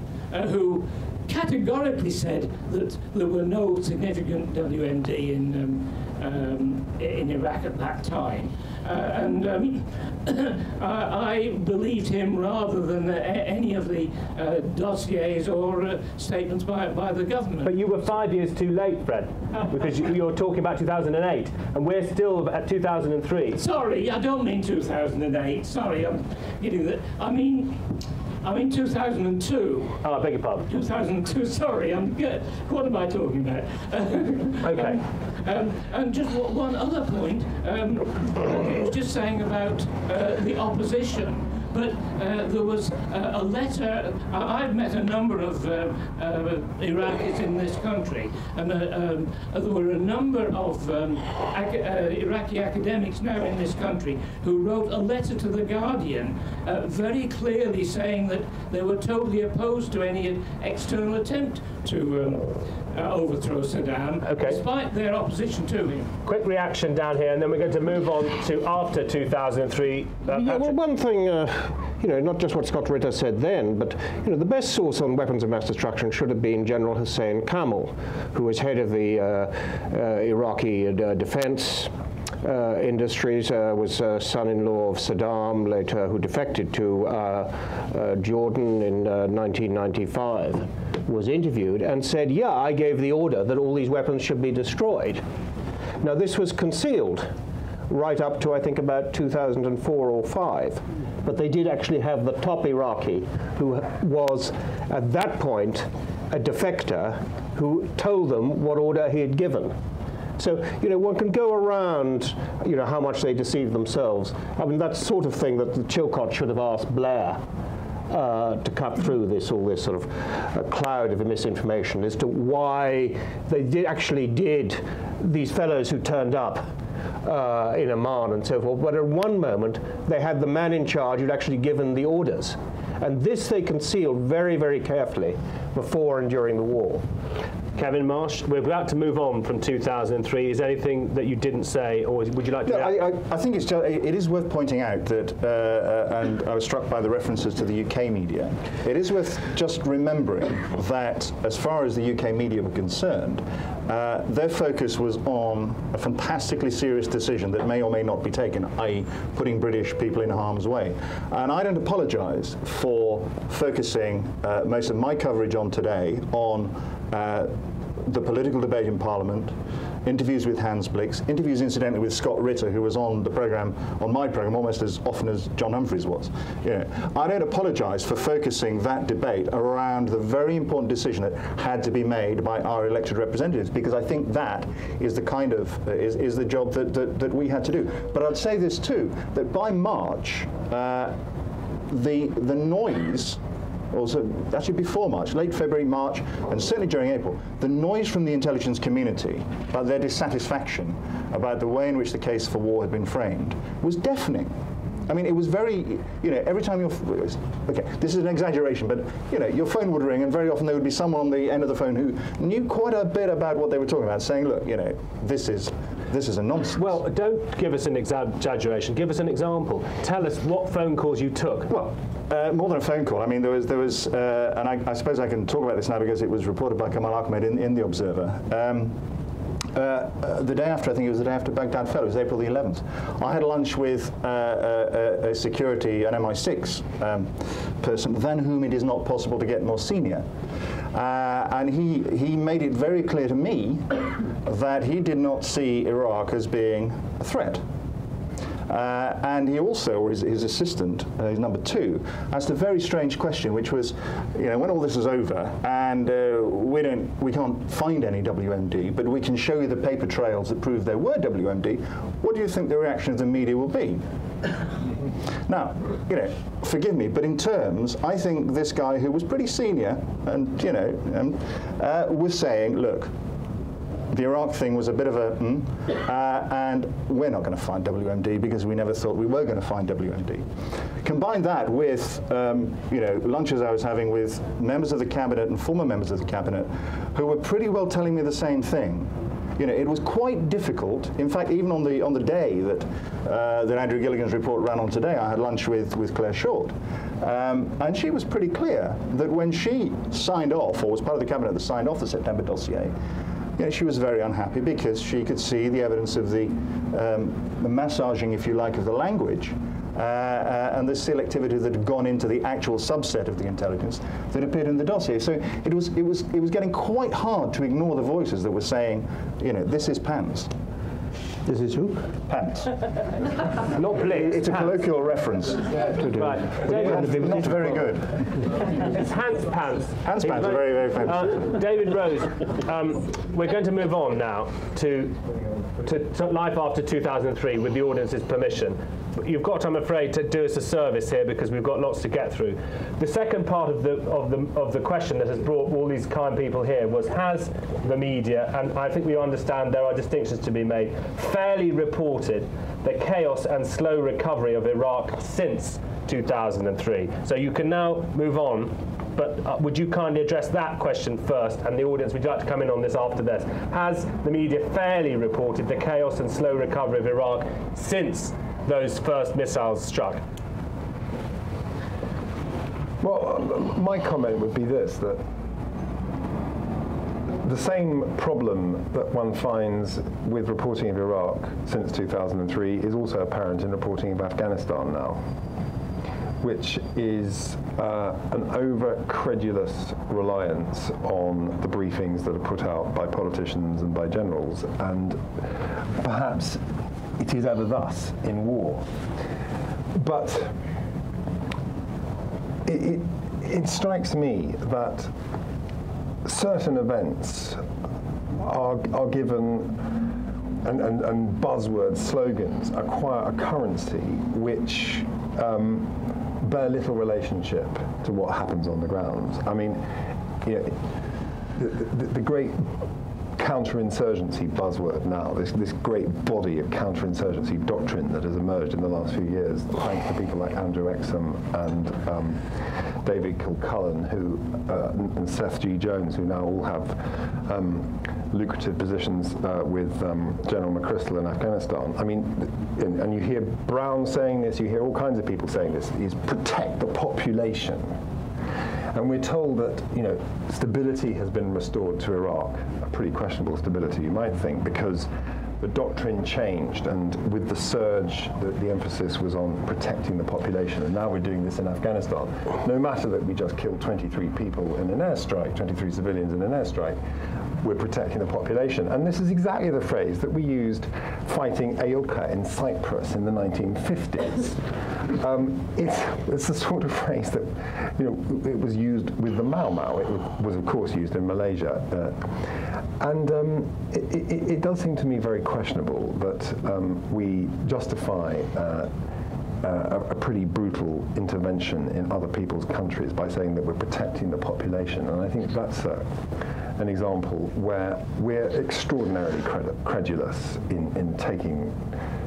who categorically said that there were no significant WMD in Iraq at that time. I believed him rather than any of the dossiers or statements by the government. But you were 5 years too late, Fred, because you're talking about 2008, and we're still at 2003. Sorry, I don't mean 2008. Sorry, I'm getting that. I mean 2002. Oh, I beg your pardon. 2002, sorry, what am I talking about? Okay. And just one other point, I was just saying about the opposition. But there was a letter. I've met a number of Iraqis in this country, and there were a number of Iraqi academics now in this country who wrote a letter to The Guardian very clearly saying that they were totally opposed to any external attempt to overthrow Saddam, despite their opposition to him. Quick reaction down here, and then we're going to move on to after 2003. Yeah, well, one thing, you know, not just what Scott Ritter said then, but, you know, the best source on weapons of mass destruction should have been General Hussein Kamal, who was head of the Iraqi defense industries, was son-in-law of Saddam, later who defected to Jordan in 1995, was interviewed and said, yeah, I gave the order that all these weapons should be destroyed. Now, this was concealed right up to, I think, about 2004 or 5. But they did actually have the top Iraqi, who was, at that point, a defector, who told them what order he had given. So, you know, one can go around, you know, how much they deceive themselves. I mean, that's the sort of thing that the Chilcot should have asked Blair to cut through all this sort of cloud of misinformation as to why they did these fellows who turned up in Amman and so forth, but at one moment they had the man in charge who'd actually given the orders. And this they concealed very, very carefully before and during the war. Kevin, Marsh, we're about to move on from 2003. Is there anything that you didn't say, or would you like to I think it is worth pointing out that, and I was struck by the references to the UK media, it is worth just remembering that as far as the UK media were concerned, their focus was on a fantastically serious decision that may or may not be taken, i.e. putting British people in harm's way. And I don't apologise for focusing most of my coverage on today on the political debate in Parliament, interviews with Hans Blix, interviews incidentally with Scott Ritter, who was on the program, on my program, almost as often as John Humphreys was. You know, I don't apologise for focusing that debate around the very important decision that had to be made by our elected representatives, because I think that is the kind of is the job that we had to do. But I'd say this too, that by March, the noise, also actually before March, late February, March, and certainly during April, the noise from the intelligence community about their dissatisfaction about the way in which the case for war had been framed was deafening. I mean, it was very, you know, every time okay, this is an exaggeration, but, you know, your phone would ring and very often there would be someone on the end of the phone who knew quite a bit about what they were talking about, saying, look, you know, this is a nonsense. Well, don't give us an exaggeration. Give us an example. Tell us what phone calls you took. Well, more than a phone call. I mean, there was, and I suppose I can talk about this now because it was reported by Kamal Ahmed in The Observer. The day after, I think it was the day after Baghdad fell, it was April the 11th, I had lunch with a security, an MI6 person, than whom it is not possible to get more senior. And he made it very clear to me that he did not see Iraq as being a threat. And he also, or his assistant, his number two, asked a very strange question, which was, you know, when all this is over and we can't find any WMD, but we can show you the paper trails that prove there were WMD, what do you think the reaction of the media will be? Now, you know, forgive me, but in terms, I think this guy who was pretty senior and, you know, was saying, look, the Iraq thing was a bit of a, and we're not going to find WMD because we never thought we were going to find WMD. Combine that with, you know, lunches I was having with members of the cabinet and former members of the cabinet who were pretty well telling me the same thing. You know, it was quite difficult. In fact, even on the day that Andrew Gilligan's report ran on today, I had lunch with Claire Short, and she was pretty clear that when she signed off, or was part of the cabinet that signed off the September dossier, you know, she was very unhappy because she could see the evidence of the massaging, if you like, of the language and the selectivity that had gone into the actual subset of the intelligence that appeared in the dossier. So it was getting quite hard to ignore the voices that were saying, you know, this is pants. This is who? Pants. Not Blitz. It's a colloquial reference. Right. David, not very good. It's Hans Pants. Hans Pants are very, very famous. David Rose, we're going to move on now to life after 2003 with the audience's permission. You've got, I'm afraid, to do us a service here because we've got lots to get through. The second part of the question that has brought all these kind people here was, has the media, and I think we understand there are distinctions to be made, fairly reported the chaos and slow recovery of Iraq since 2003? So you can now move on, but would you kindly address that question first, and the audience, would you like to come in on this after this? Has the media fairly reported the chaos and slow recovery of Iraq since those first missiles struck? Well, my comment would be this, that the same problem that one finds with reporting of Iraq since 2003 is also apparent in reporting of Afghanistan now, which is an over-credulous reliance on the briefings that are put out by politicians and by generals, and perhaps it is ever thus in war. But it strikes me that certain events are given, and buzzword slogans acquire a currency which bear little relationship to what happens on the ground. I mean, you know, the great counterinsurgency buzzword now, this great body of counterinsurgency doctrine that has emerged in the last few years, thanks to people like Andrew Exum and David Kilcullen, and Seth G. Jones, who now all have lucrative positions with General McChrystal in Afghanistan. I mean, and you hear Brown saying this, you hear all kinds of people saying this, is protect the population. And we're told that, you know, stability has been restored to Iraq, a pretty questionable stability, you might think, because the doctrine changed, and with the surge, the emphasis was on protecting the population, and now we're doing this in Afghanistan. No matter that we just killed 23 people in an airstrike, 23 civilians in an airstrike, we're protecting the population. And this is exactly the phrase that we used fighting AOKA in Cyprus in the 1950s. It's the sort of phrase that, you know, it was used with the Mau Mau. It was, of course, used in Malaysia. It does seem to me very questionable that we justify a pretty brutal intervention in other people's countries by saying that we're protecting the population. And I think that's an example where we're extraordinarily credulous in taking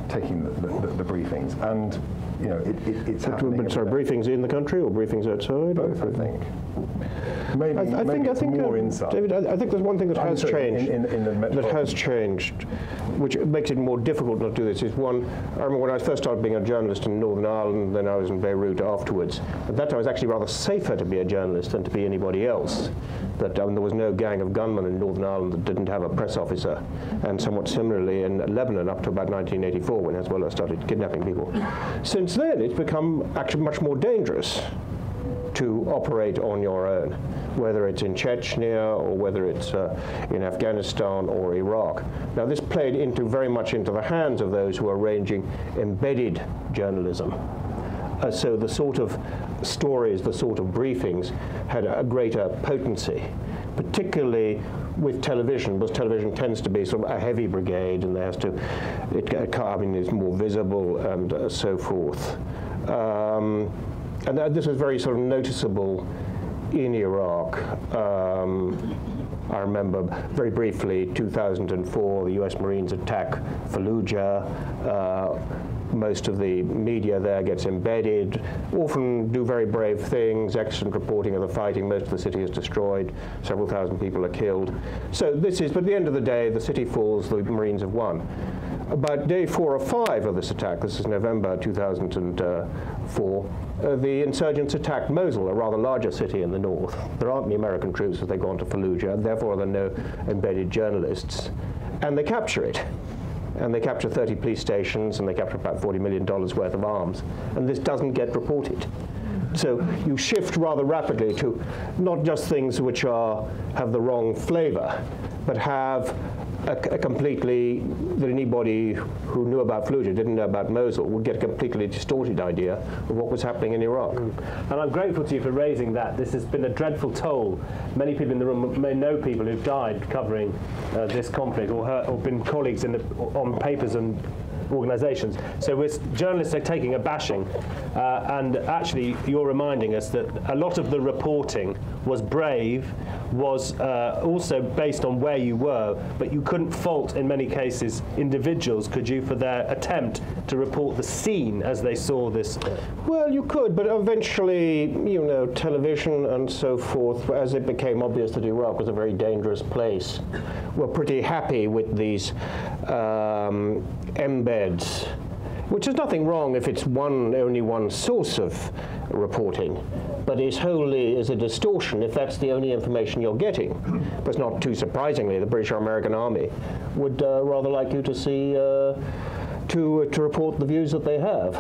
the briefings. And you know, it's happening. Sorry, briefings in the country or briefings outside? Both, I think. Maybe it's more inside. David, I think there's one thing that has changed. That has changed, which makes it more difficult not to do this. Is one, I remember when I first started being a journalist in Northern Ireland, then I was in Beirut afterwards. At that time, it was actually rather safer to be a journalist than to be anybody else. That there was no gang of gunmen in Northern Ireland that didn't have a press officer. And somewhat similarly in Lebanon up to about 1984, when Hezbollah started kidnapping people. Since then, it's become actually much more dangerous to operate on your own, whether it's in Chechnya or whether it's in Afghanistan or Iraq. Now, this played very much into the hands of those who are arranging embedded journalism. So the sort of stories, the sort of briefings had a greater potency, particularly with television, because television tends to be sort of a heavy brigade, and it's more visible and so forth. And this was very sort of noticeable in Iraq. I remember very briefly, 2004, the US Marines attack Fallujah. Most of the media there gets embedded, often do very brave things, excellent reporting of the fighting. Most of the city is destroyed, several thousand people are killed. So but at the end of the day, the city falls, the Marines have won. About day 4 or 5 of this attack, this is November 2004, the insurgents attacked Mosul, a rather larger city in the north. There aren't any American troops as they go on to Fallujah, and therefore there are no embedded journalists. And they capture it. And they capture 30 police stations, and they capture about $40 million worth of arms. And this doesn't get reported. So you shift rather rapidly to not just things which have the wrong flavor, but have a completely, that anybody who knew about Fallujah, didn't know about Mosul, would get a completely distorted idea of what was happening in Iraq. And I'm grateful to you for raising that. This has been a dreadful toll. Many people in the room may know people who've died covering this conflict, or been colleagues on papers and organisations. So journalists are taking a bashing, and actually you're reminding us that a lot of the reporting was brave, was also based on where you were, but you couldn't fault in many cases individuals, could you, for their attempt to report the scene as they saw this? Well, you could, but eventually, you know, television and so forth, as it became obvious that Iraq was a very dangerous place, were pretty happy with these embeds, which is nothing wrong if it's only one source of reporting, but is wholly a distortion if that's the only information you're getting. But not too surprisingly, the British or American Army would rather like you to see to report the views that they have.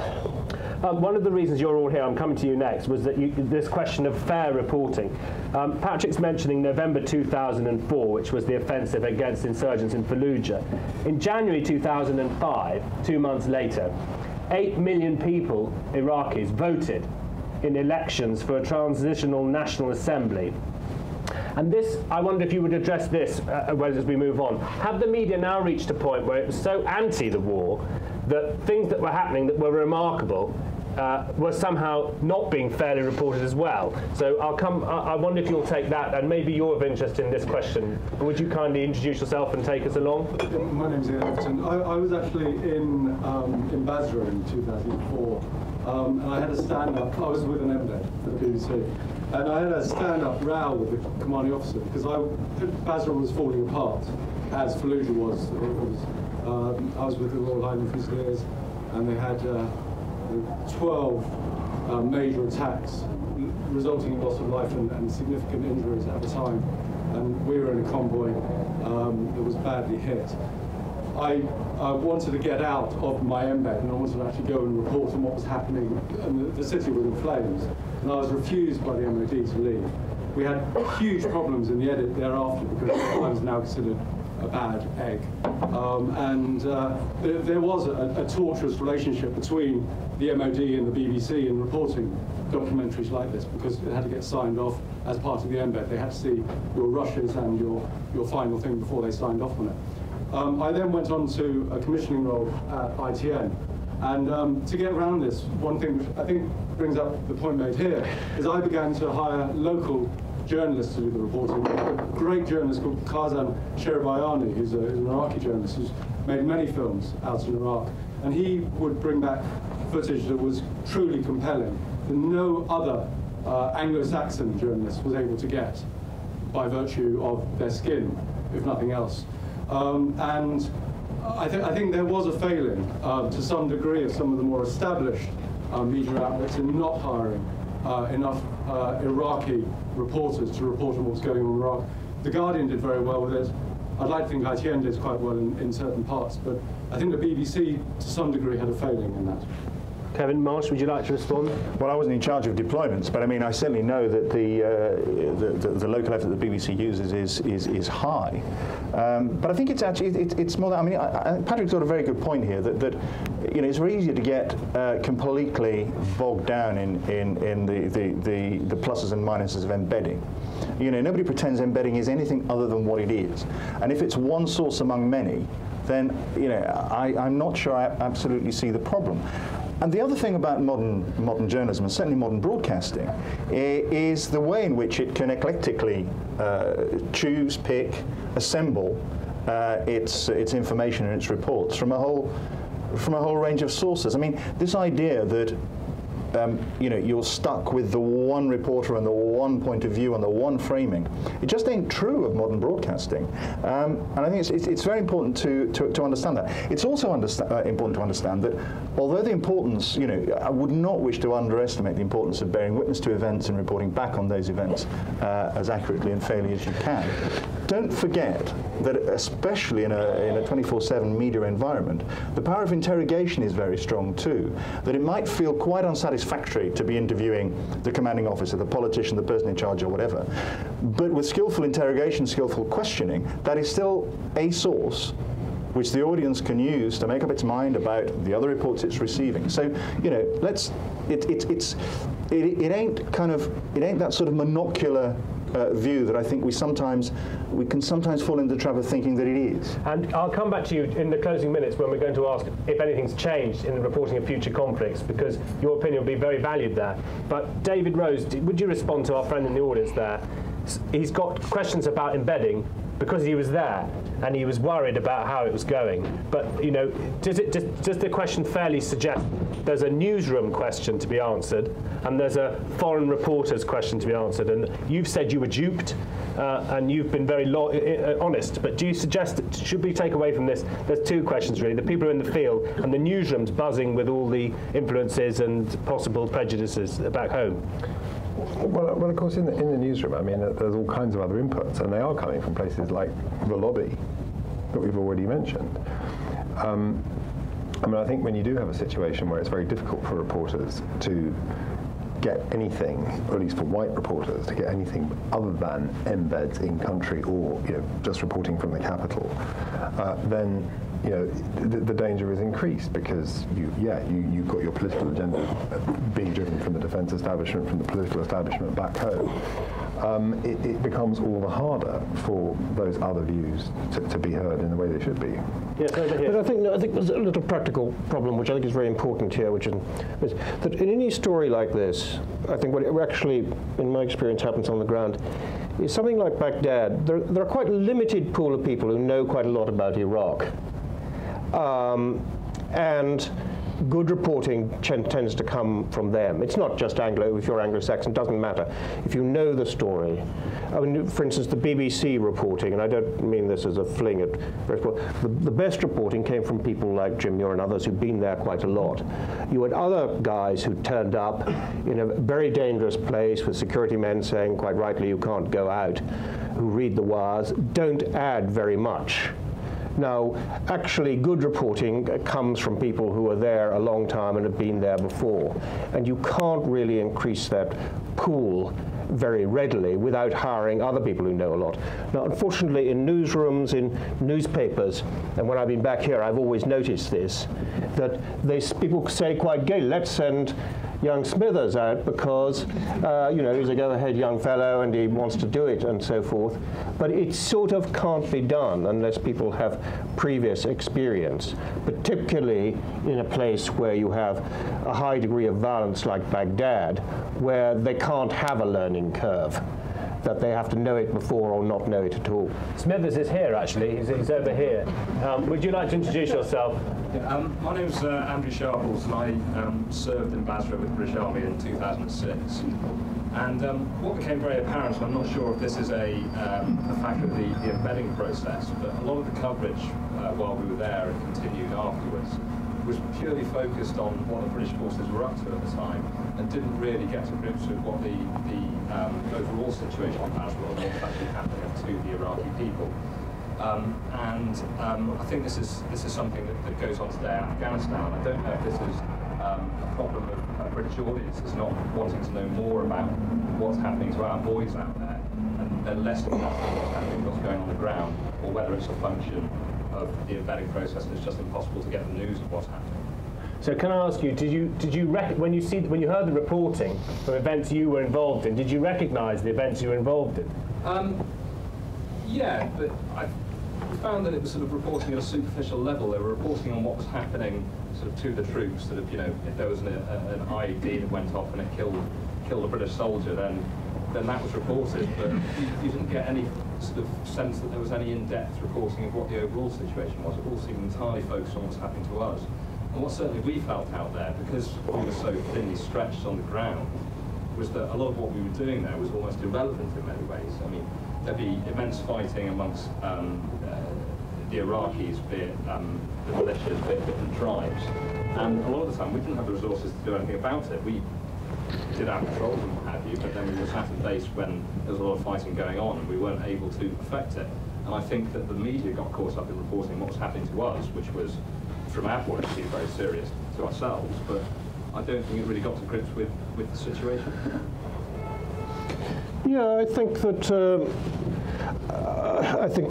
One of the reasons you're all here, I'm coming to you next, was that this question of fair reporting. Patrick's mentioning November 2004, which was the offensive against insurgents in Fallujah. In January 2005, 2 months later, 8 million people, Iraqis, voted in elections for a transitional national assembly. And this, I wonder if you would address this as we move on. Have the media now reached a point where it was so anti the war that things that were happening that were remarkable were somehow not being fairly reported as well? So I wonder if you'll take that, and maybe you're of interest in this question. Would you kindly introduce yourself and take us along? My name's Ian Everton. I was actually in Basra in 2004, and I had a stand-up. I was with an embed for the BBC. And I had a stand-up row with the commanding officer because Basra was falling apart, as Fallujah was. I was with the Royal Highland Fusiliers, and they had 12 major attacks, resulting in loss of life and significant injuries at the time. And we were in a convoy that was badly hit. I wanted to get out of my embed, and I wanted to actually go and report on what was happening, and the city was in flames. And I was refused by the MOD to leave. We had huge problems in the edit thereafter because the Times now considered a bad egg. There was a torturous relationship between the MOD and the BBC in reporting documentaries like this, because it had to get signed off as part of the embed. They had to see your rushes and your final thing before they signed off on it. I then went on to a commissioning role at ITN. And to get around this, one thing which I think brings up the point made here is I began to hire local journalists to do the reporting. A great journalist called Kazan Sheribayani, who's an Iraqi journalist who's made many films out in Iraq. And he would bring back footage that was truly compelling that no other Anglo-Saxon journalist was able to get by virtue of their skin, if nothing else. And I think there was a failing to some degree of some of the more established media outlets in not hiring enough Iraqi reporters to report on what's going on in Iraq. The Guardian did very well with it. I'd like to think ITN did quite well in certain parts, but I think the BBC to some degree had a failing in that. Kevin, Marsh, would you like to respond? Well, I wasn't in charge of deployments, but I mean, I certainly know that the local effort that the BBC uses is high. But I think it's actually it's more. I mean, Patrick's got a very good point here that you know it's very easy to get completely bogged down in the pluses and minuses of embedding. You know, nobody pretends embedding is anything other than what it is, and if it's one source among many, then you know I'm not sure I absolutely see the problem. And the other thing about modern journalism, and certainly modern broadcasting, is the way in which it can eclectically choose, pick, assemble its information and its reports from a whole range of sources. I mean, this idea that you know, you're stuck with the one reporter and the one point of view and the one framing. It just ain't true of modern broadcasting. And I think it's very important to understand that. It's also important to understand that although the importance, you know, I would not wish to underestimate the importance of bearing witness to events and reporting back on those events as accurately and fairly as you can. Don't forget that especially in a 24/7 media environment, the power of interrogation is very strong too. That it might feel quite unsatisfactory to be interviewing the commanding officer, the politician, the person in charge or whatever. But with skillful interrogation, skillful questioning, that is still a source which the audience can use to make up its mind about the other reports it's receiving. So, you know, it ain't that sort of monocular view that I think we can sometimes fall into the trap of thinking that it is. And I'll come back to you in the closing minutes when we're going to ask if anything's changed in the reporting of future conflicts, because your opinion will be very valued there. But David Rose, would you respond to our friend in the audience there? He's got questions about embedding because he was there and he was worried about how it was going. But, you know, does the question fairly suggest there's a newsroom question to be answered and there's a foreign reporter's question to be answered? And you've said you were duped and you've been very honest, but do you suggest, should we take away from this, there's two questions really, the people who are in the field and the newsrooms buzzing with all the influences and possible prejudices back home? Well, of course, in the newsroom, I mean, there's all kinds of other inputs, and they are coming from places like the lobby that we've already mentioned. I mean, I think when you do have a situation where it's very difficult for reporters to get anything, or at least for white reporters, to get anything other than embeds in country or, you know, just reporting from the capital, then, you know, the danger is increased because you've got your political agenda being driven from the defence establishment, from the political establishment back home. It becomes all the harder for those other views to be heard in the way they should be. Yes, over here. But I think there's a little practical problem which I think is very important here, which is that in any story like this, I think what actually, in my experience, happens on the ground is something like Baghdad. There are quite a limited pool of people who know quite a lot about Iraq. And good reporting tends to come from them. It's not just Anglo. If you're Anglo-Saxon, it doesn't matter. If you know the story. I mean, for instance, the BBC reporting, and I don't mean this as a fling at the best reporting came from people like Jim Muir and others who've been there quite a lot. You had other guys who turned up in a very dangerous place with security men saying, quite rightly, you can't go out, who read the wires, don't add very much. Now, actually, good reporting comes from people who are there a long time and have been there before. And you can't really increase that pool very readily without hiring other people who know a lot. Now, unfortunately, in newsrooms, in newspapers, and when I've been back here, I've always noticed this, that people say quite gaily, let's send young Smithers out because, you know, he's a go-ahead young fellow and he wants to do it and so forth. But it sort of can't be done unless people have previous experience, particularly in a place where you have a high degree of violence like Baghdad, where they can't have a learning curve, that they have to know it before or not know it at all. Smithers is here, actually. He's over here. Would you like to introduce yourself? Yeah, my name's Andrew Sharples, and I served in Basra with the British Army in 2006. And what became very apparent, and I'm not sure if this is a factor of the embedding process, but a lot of the coverage while we were there and continued afterwards was purely focused on what the British forces were up to at the time, and didn't really get to grips with what the overall situation in Basra was, what was actually happening to the Iraqi people. I think this is something that goes on today in Afghanistan. I don't know if this is a problem of British audiences not wanting to know more about what's happening to our boys out there, and they're less interested in what's happening, what's going on the ground, or whether it's a function of the embedding process and it's just impossible to get the news of what's happening. So can I ask you, when you heard the reporting from events you were involved in, did you recognise the events you were involved in? Yeah, but I found that it was sort of reporting at a superficial level. They were reporting on what was happening sort of to the troops. Sort of, you know, if there was an IED that went off and it killed a British soldier, then that was reported. But you didn't get any sort of sense that there was any in-depth reporting of what the overall situation was. It all seemed entirely focused on what's happening to us. And what certainly we felt out there, because we were so thinly stretched on the ground, was that a lot of what we were doing there was almost irrelevant in many ways. I mean, there'd be immense fighting amongst the Iraqis, be it the militias, be it different tribes. And a lot of the time we didn't have the resources to do anything about it. We did our patrols and what have you, but then we were sat at base when there was a lot of fighting going on and we weren't able to affect it. And I think that the media got caught up in reporting what was happening to us, which was, from our point of view, very serious to ourselves, but I don't think it really got to grips with the situation. Yeah, I think that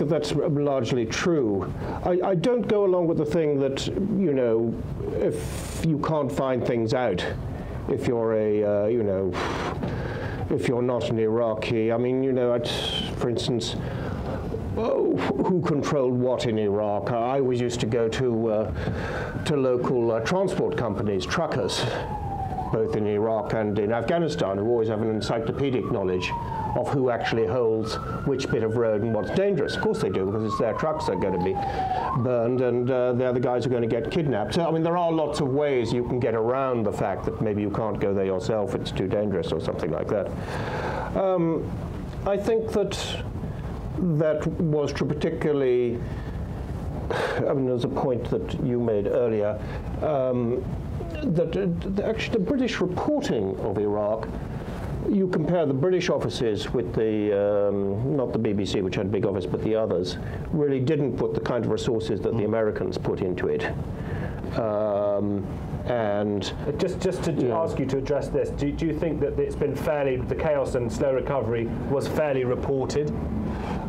that's largely true. I don't go along with the thing that, you know, if you can't find things out, if you're a, you know, if you're not an Iraqi. I mean, you know, for instance, who controlled what in Iraq? I always used to go to local transport companies, truckers, both in Iraq and in Afghanistan, who always have an encyclopedic knowledge of who actually holds which bit of road and what's dangerous. Of course they do, because it's their trucks that are going to be burned, and they're the guys who are going to get kidnapped. So, I mean, there are lots of ways you can get around the fact that maybe you can't go there yourself, it's too dangerous or something like that. I think that was true, particularly, I mean, there's a point that you made earlier, that actually the British reporting of Iraq, you compare the British offices with the, not the BBC, which had a big office, but the others, really didn't put the kind of resources that the Americans put into it. And just to ask you to address this, do you think that it's been fairly, the chaos and slow recovery was fairly reported?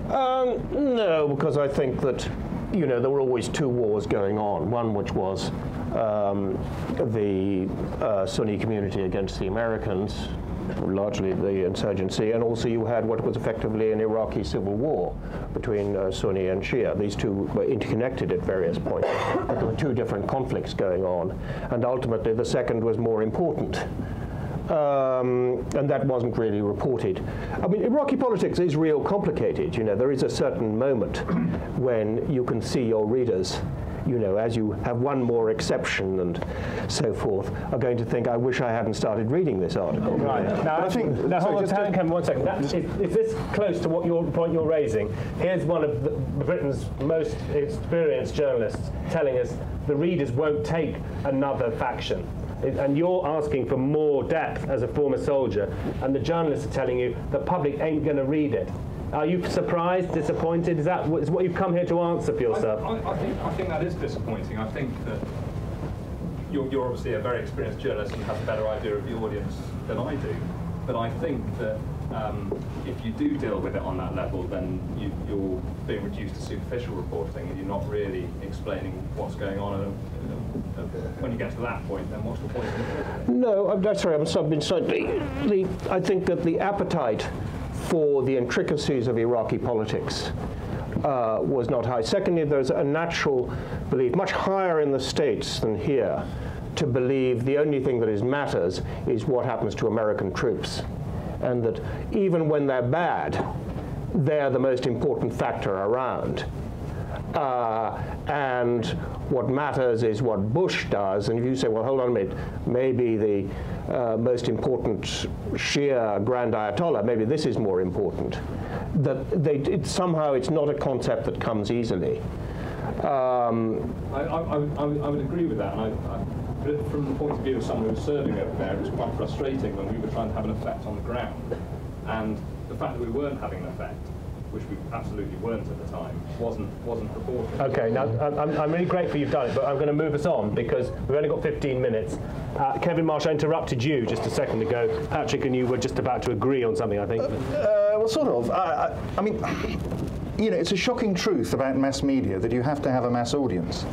No, because I think that, you know, there were always two wars going on. One which was the Sunni community against the Americans, largely the insurgency, and also you had what was effectively an Iraqi civil war between Sunni and Shia. These two were interconnected at various points, but there were two different conflicts going on, and ultimately the second was more important. And that wasn't really reported. I mean, Iraqi politics is real complicated. You know, there is a certain moment when you can see your readers, you know, as you have one more exception and so forth, are going to think, I wish I hadn't started reading this article. Right. Now, I think, hold on, one second. Is this close to what point you're raising? Here's one of Britain's most experienced journalists telling us the readers won't take another faction. And you're asking for more depth as a former soldier, and the journalists are telling you the public ain't going to read it. Are you surprised, disappointed? Is that what you've come here to answer for yourself? I think that is disappointing. I think that you're obviously a very experienced journalist and have a better idea of the audience than I do. But I think that if you do deal with it on that level, then you're being reduced to superficial reporting, and you're not really explaining what's going on. When you get to that point, then what's the point of it? No, I'm sorry, I've been slightly. I think that the appetite for the intricacies of Iraqi politics was not high. Secondly, there's a natural belief, much higher in the States than here, to believe the only thing that matters is what happens to American troops, and that even when they're bad, they're the most important factor around. And what matters is what Bush does. And if you say, well, hold on a minute, maybe the most important Shia Grand Ayatollah, maybe this is more important. That somehow it's not a concept that comes easily. I would agree with that. But from the point of view of someone who was serving over there, it was quite frustrating when we were trying to have an effect on the ground. And the fact that we weren't having an effect, which we absolutely weren't at the time, wasn't reported. Okay, now I'm really grateful you've done it, but I'm going to move us on because we've only got 15 minutes. Kevin Marsh, I interrupted you just a second ago. Patrick and you were just about to agree on something, I think. Well, sort of. I mean, you know, it's a shocking truth about mass media that you have to have a mass audience.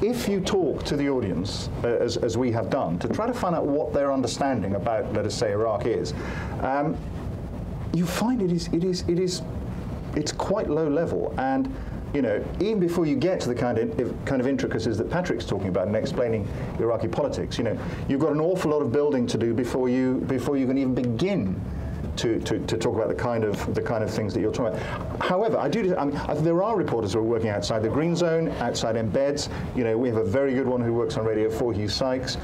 If you talk to the audience, as we have done, to try to find out what their understanding about, let us say, Iraq is, you find it's quite low level. And you know, even before you get to the kind of intricacies that Patrick's talking about and explaining Iraqi politics, you know, you've got an awful lot of building to do before you can even begin to talk about the kind of things that you're talking about. However, I mean, there are reporters who are working outside the green zone, outside embeds. You know, we have a very good one who works on Radio 4, Hugh Sykes,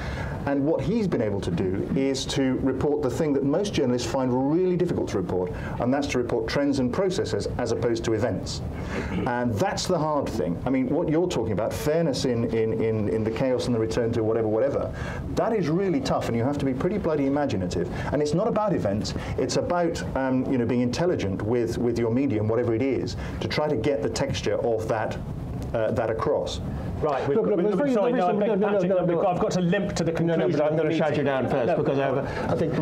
and what he's been able to do is to report the thing that most journalists find really difficult to report, and that's to report trends and processes as opposed to events. And that's the hard thing. I mean, what you're talking about, fairness in the chaos and the return to whatever, that is really tough, and you have to be pretty bloody imaginative. And it's not about events, it's about you know, being intelligent with your medium, whatever it is, to try to get the texture of that across. Right, I've got to limp to the conclusion. No, but I'm going to shout you down first, because I think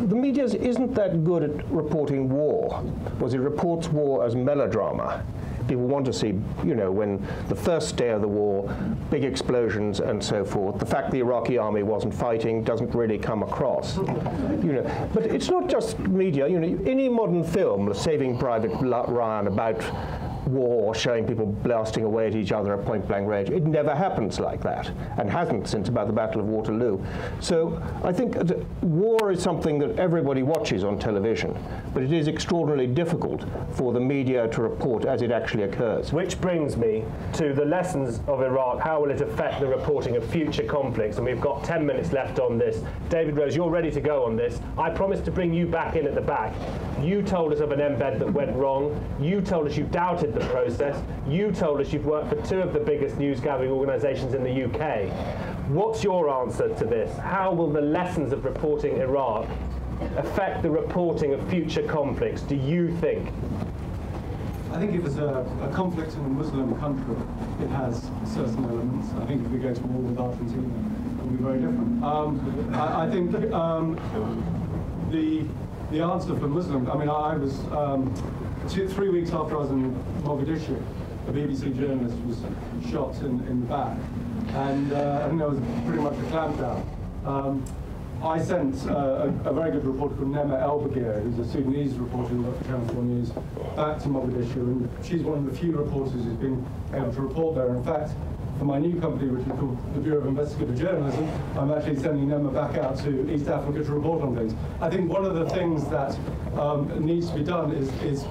the media isn't that good at reporting war, because it reports war as melodrama. People want to see, you know, when the first day of the war, big explosions and so forth. The fact the Iraqi army wasn't fighting doesn't really come across, you know. But it's not just media. You know, any modern film, Saving Private Ryan, about war, showing people blasting away at each other at point-blank range, it never happens like that, and hasn't since about the Battle of Waterloo. So I think war is something that everybody watches on television, but it is extraordinarily difficult for the media to report as it actually occurs. Which brings me to the lessons of Iraq. How will it affect the reporting of future conflicts? And we've got 10 minutes left on this. David Rose, you're ready to go on this. I promised to bring you back in at the back. You told us of an embed that went wrong. You told us you doubted the process. You told us you've worked for two of the biggest news gathering organisations in the UK. What's your answer to this? How will the lessons of reporting Iraq affect the reporting of future conflicts, do you think? I think if it's a conflict in a Muslim country, it has certain elements. I think if we go to war with Argentina, it will be very different. I think the answer for Muslims, I mean, I was 3 weeks after I was in Mogadishu, a BBC journalist was shot in the back, and I think there was pretty much a clampdown. I sent a very good reporter called Nema El-Bagir, who's a Sudanese reporter who worked for Channel 4 News, back to Mogadishu, and she's one of the few reporters who's been able to report there. In fact, for my new company, which is called the Bureau of Investigative Journalism, I'm actually sending Nema back out to East Africa to report on things. I think one of the things that needs to be done is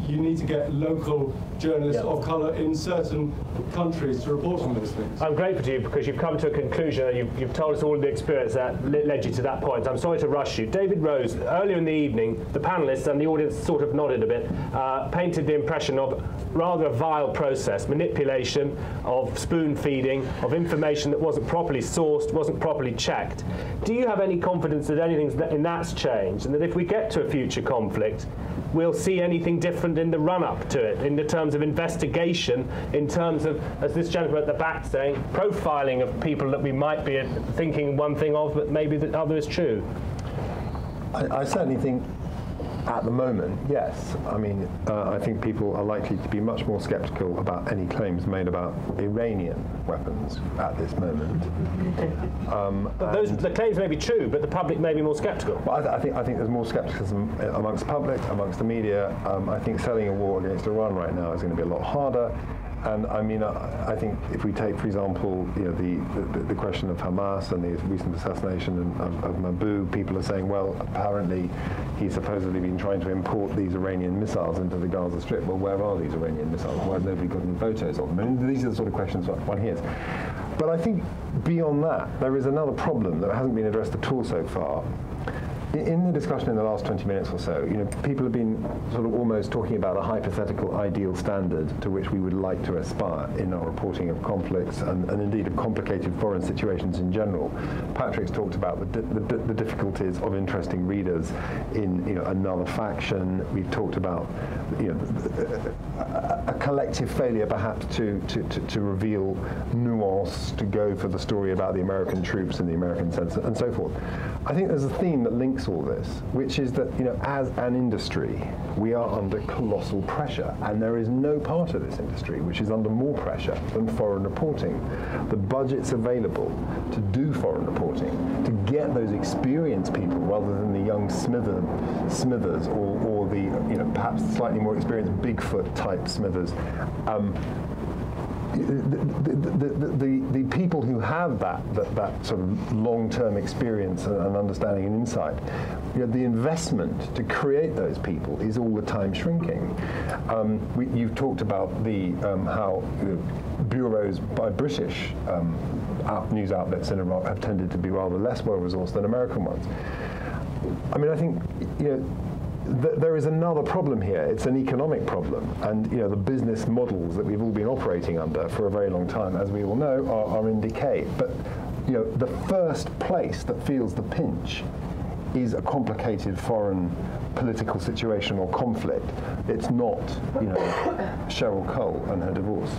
you need to get local journalists of colour in certain countries to report on those things. I'm grateful to you because you've come to a conclusion and you've told us all the experience that led you to that point. I'm sorry to rush you. David Rose, earlier in the evening, the panellists and the audience sort of nodded a bit, painted the impression of rather a vile process, manipulation, of spoon feeding, of information that wasn't properly sourced, wasn't properly checked. Do you have any confidence that anything in that's changed, and that if we get to a future conflict, we'll see anything different in the run-up to it, in the terms of investigation, in terms of, as this gentleman at the back saying, profiling of people that we might be thinking one thing of, but maybe the other is true? I certainly think At the moment, yes. I mean, I think people are likely to be much more sceptical about any claims made about Iranian weapons at this moment. But the claims may be true, but the public may be more sceptical. Well, I think there's more scepticism amongst the public, amongst the media. I think selling a war against Iran right now is going to be a lot harder. And I mean, I think if we take, for example, the question of Hamas and the recent assassination of Mahbub, people are saying, well, apparently he's supposedly been trying to import these Iranian missiles into the Gaza Strip. Well, where are these Iranian missiles? Why has nobody got any photos of them? I mean, these are the sort of questions one hears. But I think beyond that, there is another problem that hasn't been addressed at all so far. In the discussion in the last 20 minutes or so, people have been sort of almost talking about a hypothetical ideal standard to which we would like to aspire in our reporting of conflicts and indeed of complicated foreign situations in general. Patrick's talked about the difficulties of interesting readers in another faction. We've talked about a collective failure perhaps to reveal nuance, to go for the story about the American troops and the American sense and so forth. I think there's a theme that links all this, which is that, as an industry, we are under colossal pressure, and there is no part of this industry which is under more pressure than foreign reporting. The budgets available to do foreign reporting, to get those experienced people rather than the young Smithers or the perhaps slightly more experienced Bigfoot type Smithers. The people who have that sort of long-term experience and understanding and insight, the investment to create those people is all the time shrinking. You've talked about how bureaus by British news outlets in Iraq have tended to be rather less well-resourced than American ones. I mean, I think there is another problem here. It's an economic problem, and the business models that we've all been operating under for a very long time, as we all know, are in decay. But the first place that feels the pinch is a complicated foreign political situation or conflict. It's not, Cheryl Cole and her divorce.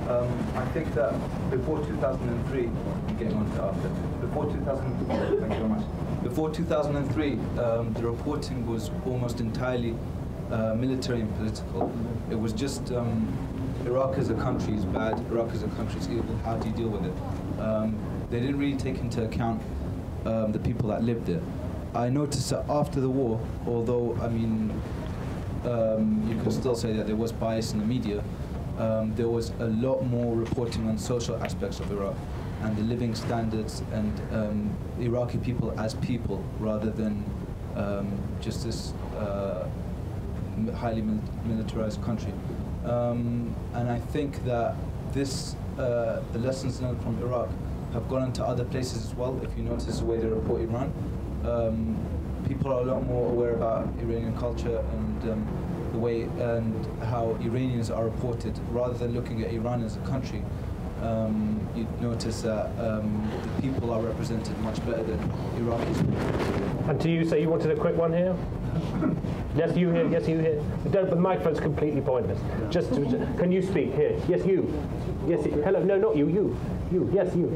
I think that before 2003, getting on to after, before 2003, thank you very much. Before 2003, the reporting was almost entirely military and political. It was just Iraq as a country is bad, Iraq as a country is evil, how do you deal with it? They didn't really take into account the people that lived there. I noticed that after the war, although, I mean, you can still say that there was bias in the media, there was a lot more reporting on social aspects of Iraq and the living standards and Iraqi people as people rather than just this highly militarized country. And I think that the lessons learned from Iraq have gone into other places as well. If you notice the way they report Iran, people are a lot more aware about Iranian culture and the way and how Iranians are reported, rather than looking at Iran as a country. You notice that the people are represented much better than Iraqis. And do you say you wanted a quick one here? Yes, you here. Yes, you here. But the microphone's completely pointless. Just can you speak here? Yes, you. Yes, hello. No, not you. You. You. Yes, you.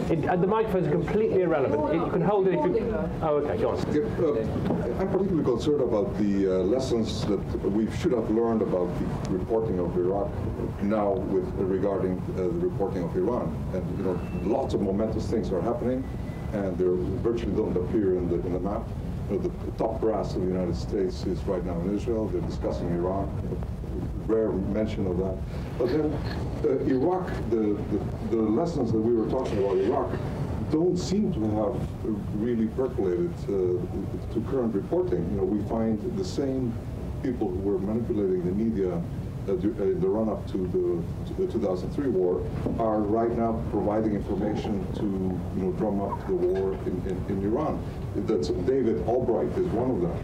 The microphone's completely irrelevant. You can hold it if you... Oh, okay, go on. I'm particularly concerned about the lessons that we should have learned about the reporting of Iraq now regarding the reporting of Iran. And, lots of momentous things are happening, and they virtually don't appear in the map. The top brass of the United States is right now in Israel. They're discussing Iran. Rare mention of that. But then Iraq, the lessons that we were talking about Iraq don't seem to have really percolated to current reporting. We find the same people who were manipulating the media in the run-up to the 2003 war are right now providing information to drum up the war in Iran. That's David Albright is one of them.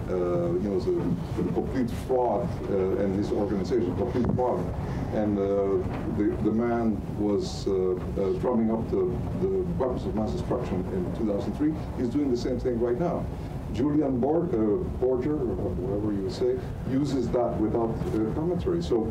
Is a complete fraud, and his organization, complete fraud. And the man was drumming up the weapons of mass destruction in 2003. He's doing the same thing right now. Julian Borger, or whatever you say, uses that without commentary. So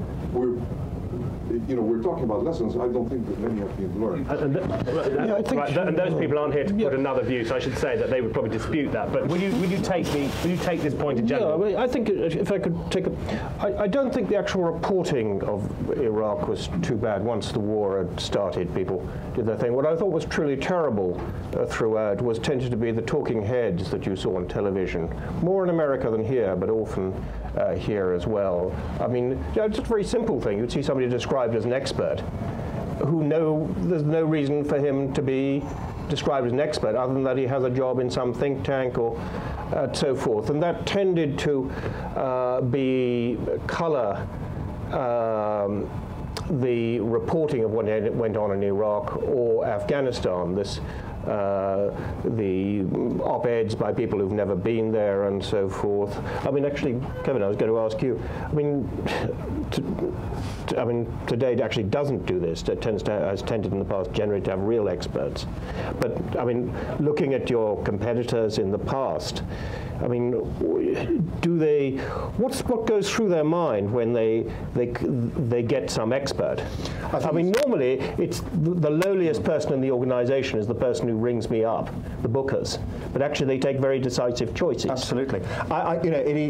you know, we're talking about lessons. I don't think that many have been learned. And those people aren't here to put another view, so I should say that they would probably dispute that. But will you take this point in general? Yeah, I think if I could take I don't think the actual reporting of Iraq was too bad. Once the war had started, people did their thing. What I thought was truly terrible throughout was tended to be the talking heads that you saw on television, more in America than here, but often here as well. I mean, just a very simple thing. You'd see somebody described as an expert who there's no reason for him to be described as an expert other than that he has a job in some think tank or so forth. And that tended to colour the reporting of what went on in Iraq or Afghanistan. The op-eds by people who've never been there and so forth. I mean, actually, Kevin, I was going to ask you. I mean, today it actually doesn't do this. It has tended in the past generally to have real experts. But I mean, looking at your competitors in the past, I mean, what goes through their mind when they get some expert? I mean, normally it's the lowliest person in the organisation is the person who rings me up, the bookers. But actually, they take very decisive choices. Absolutely.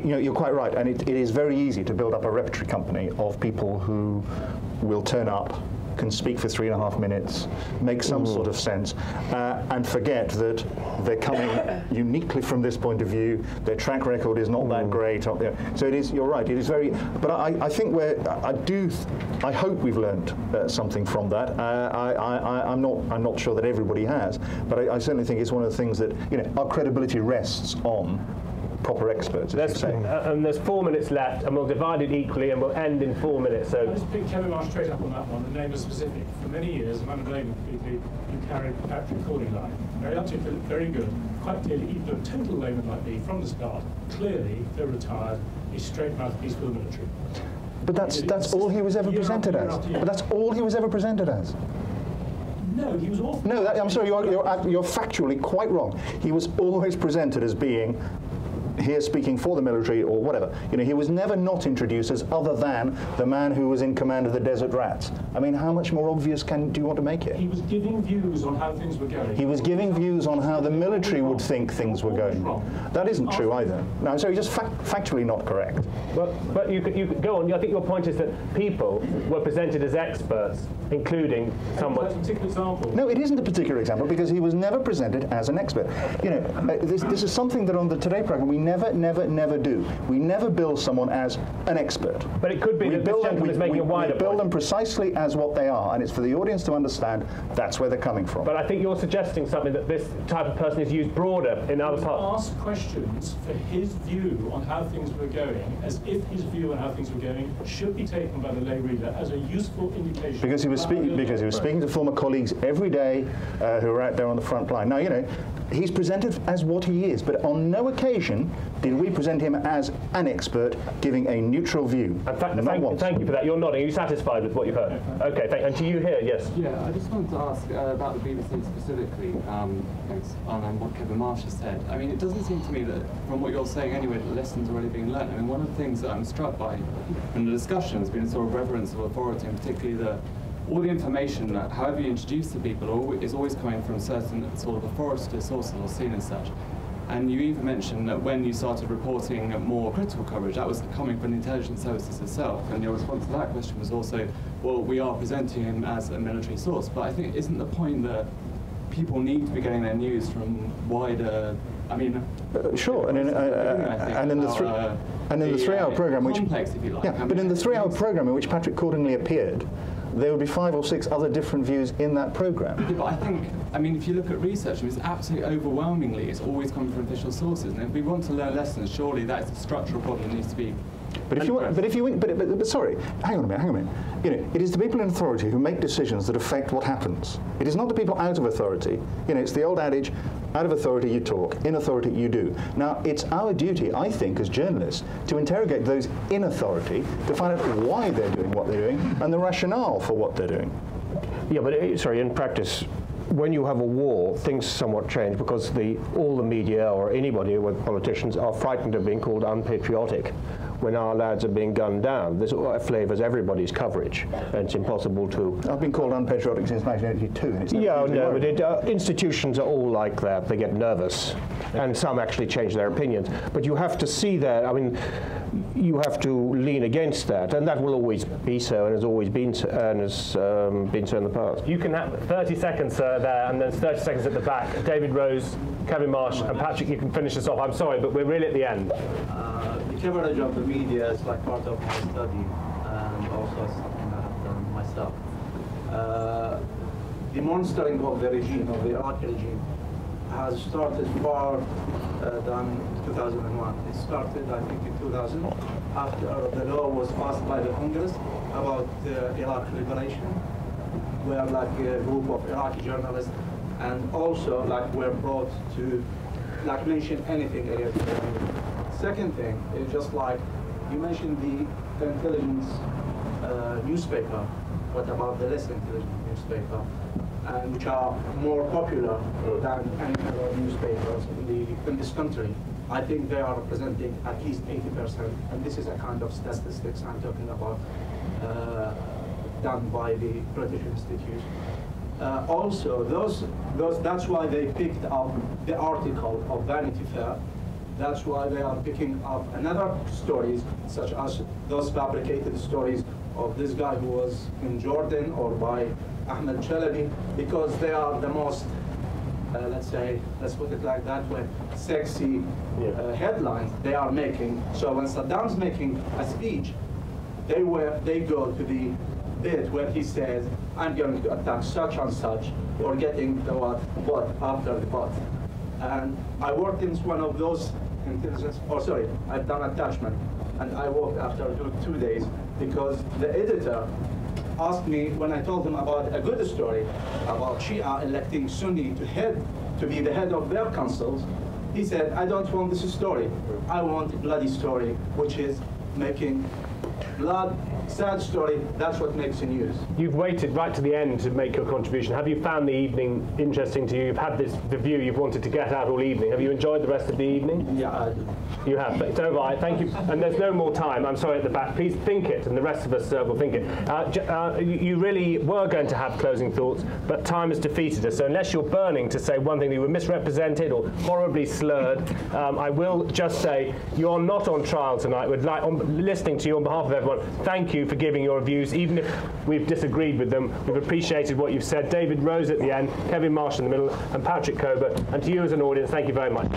You're quite right, and it is very easy to build up a repertory company of people who will turn up, can speak for 3.5 minutes, make some sort of sense, and forget that they're coming uniquely from this point of view. Their track record is not that great. So it is. You're right. It is very. But I think I hope we've learned something from that. I'm not sure that everybody has, but I certainly think it's one of the things that our credibility rests on proper experts, as you say. And there's 4 minutes left, and we'll divide it equally, and we'll end in 4 minutes. So I'll just pick Kevin Marsh straight up on that one, and name a specific. For many years, a man of blame completely, you carried that recording line. Very articulate, very good, quite clearly, even a total layman like me, from the start, clearly, they're retired, he's straight mouthpiece for the military. But that's all he was ever presented as. But that's all he was ever presented as. No, he was awful. No, I'm sorry, you're factually quite wrong. He was always presented as being here speaking for the military or whatever. He was never not introduced as other than the man who was in command of the Desert Rats. I mean, how much more obvious do you want to make it? He was giving views on how things were going. He was giving views on how the military would think things were going. That isn't true either. No, so just factually not correct. But you could go on. I think your point is that people were presented as experts, including someone. That's a particular example. No, it isn't a particular example because he was never presented as an expert. This is something that on the Today programme we never do. We never bill someone as an expert. But it could be that this gentleman is making a wider point. We bill them precisely as what they are, and it's for the audience to understand that's where they're coming from. But I think you're suggesting something that this type of person is used broader in other parts. Ask questions for his view on how things were going, as if his view on how things were going should be taken by the lay reader as a useful indication. Because he was speaking to former colleagues every day who are out there on the front line. Now, he's presented as what he is, but on no occasion did we present him as an expert giving a neutral view. Thank you for that. You're nodding. Are you satisfied with what you've heard? Okay, and to you here, yes. Yeah, I just wanted to ask about the BBC specifically, on what Kevin Marsh has said. I mean, it doesn't seem to me that, from what you're saying anyway, that lessons are already being learned. I mean, one of the things that I'm struck by in the discussion has been a sort of reverence of authority, and particularly all the information, however you introduce to people, is always coming from certain sort of authoritative sources or seen as such. And you even mentioned that when you started reporting more critical coverage, that was coming from the intelligence services itself. And your response to that question was also, well, we are presenting him as a military source. But I think, isn't the point that people need to be getting their news from wider, I mean... sure, and in the 3-hour programme, which... complex, if you like. Yeah, but in the 3-hour programme in which Patrick Cordingley appeared, there would be 5 or 6 other different views in that programme. Yeah, but I think, if you look at research, it's absolutely overwhelmingly, it's always coming from official sources. And if we want to learn lessons, surely that's a structural problem that needs to be. But sorry, hang on a minute. It is the people in authority who make decisions that affect what happens. It is not the people out of authority. It's the old adage, out of authority you talk, in authority you do. Now, it's our duty, I think, as journalists, to interrogate those in authority to find out why they're doing what they're doing and the rationale for what they're doing. Yeah, but in practice, when you have a war, things somewhat change because all the media or anybody with politicians are frightened of being called unpatriotic when our lads are being gunned down. This flavours everybody's coverage, and it's impossible to... I've been called unpatriotic since 1982. And it's yeah, no, but institutions are all like that. They get nervous, and some actually change their opinions. But you have to see that. I mean, you have to lean against that, and that will always be so, and has always been so, and has been so in the past. You can have 30 seconds there, and then 30 seconds at the back. David Rose, Kevin Marsh, and Patrick, you can finish this off. I'm sorry, but we're really at the end. The coverage of the media is like part of my study, and also something I have done myself. The monitoring of the regime, of the Iraqi regime, has started far than 2001. It started, I think, in 2000, after the law was passed by the Congress about Iraq liberation, where like a group of Iraqi journalists and also like were brought to like mention anything against them. Second thing is just like you mentioned the intelligence newspaper. What about the less intelligent newspaper, and which are more popular than any other newspapers in this country? I think they are representing at least 80%, and this is a kind of statistics I'm talking about, done by the British Institute. Also, that's why they picked up the article of Vanity Fair. That's why they are picking up another stories, such as those fabricated stories of this guy who was in Jordan, or by Ahmed Chalabi, because they are the most, let's put it like that way, sexy headlines they are making. So when Saddam's making a speech, they go to the bit where he says, I'm going to attack such and such, or getting the what after the what. And I worked in one of those intelligence, I've done attachment, and I worked after 2 days, because the editor asked me, when I told him about a good story about Shia electing Sunni to be the head of their councils, he said, I don't want this story. I want a bloody story, which is making blood, sad story. That's what makes the news. You've waited right to the end to make your contribution. Have you found the evening interesting to you? You've had the view you've wanted to get out all evening. Have you enjoyed the rest of the evening? Yeah, I do. You have. So have I. Thank you. And there's no more time. I'm sorry, at the back. Please think it, and the rest of us will think it. You really were going to have closing thoughts, but time has defeated us. So unless you're burning to say one thing that you were misrepresented or horribly slurred, I will just say you're not on trial tonight. We'd like, listening to you on behalf of everyone, thank you for giving your views, even if we've disagreed with them. We've appreciated what you've said. David Rose at the end, Kevin Marsh in the middle, and Patrick Cockburn. And to you as an audience, thank you very much.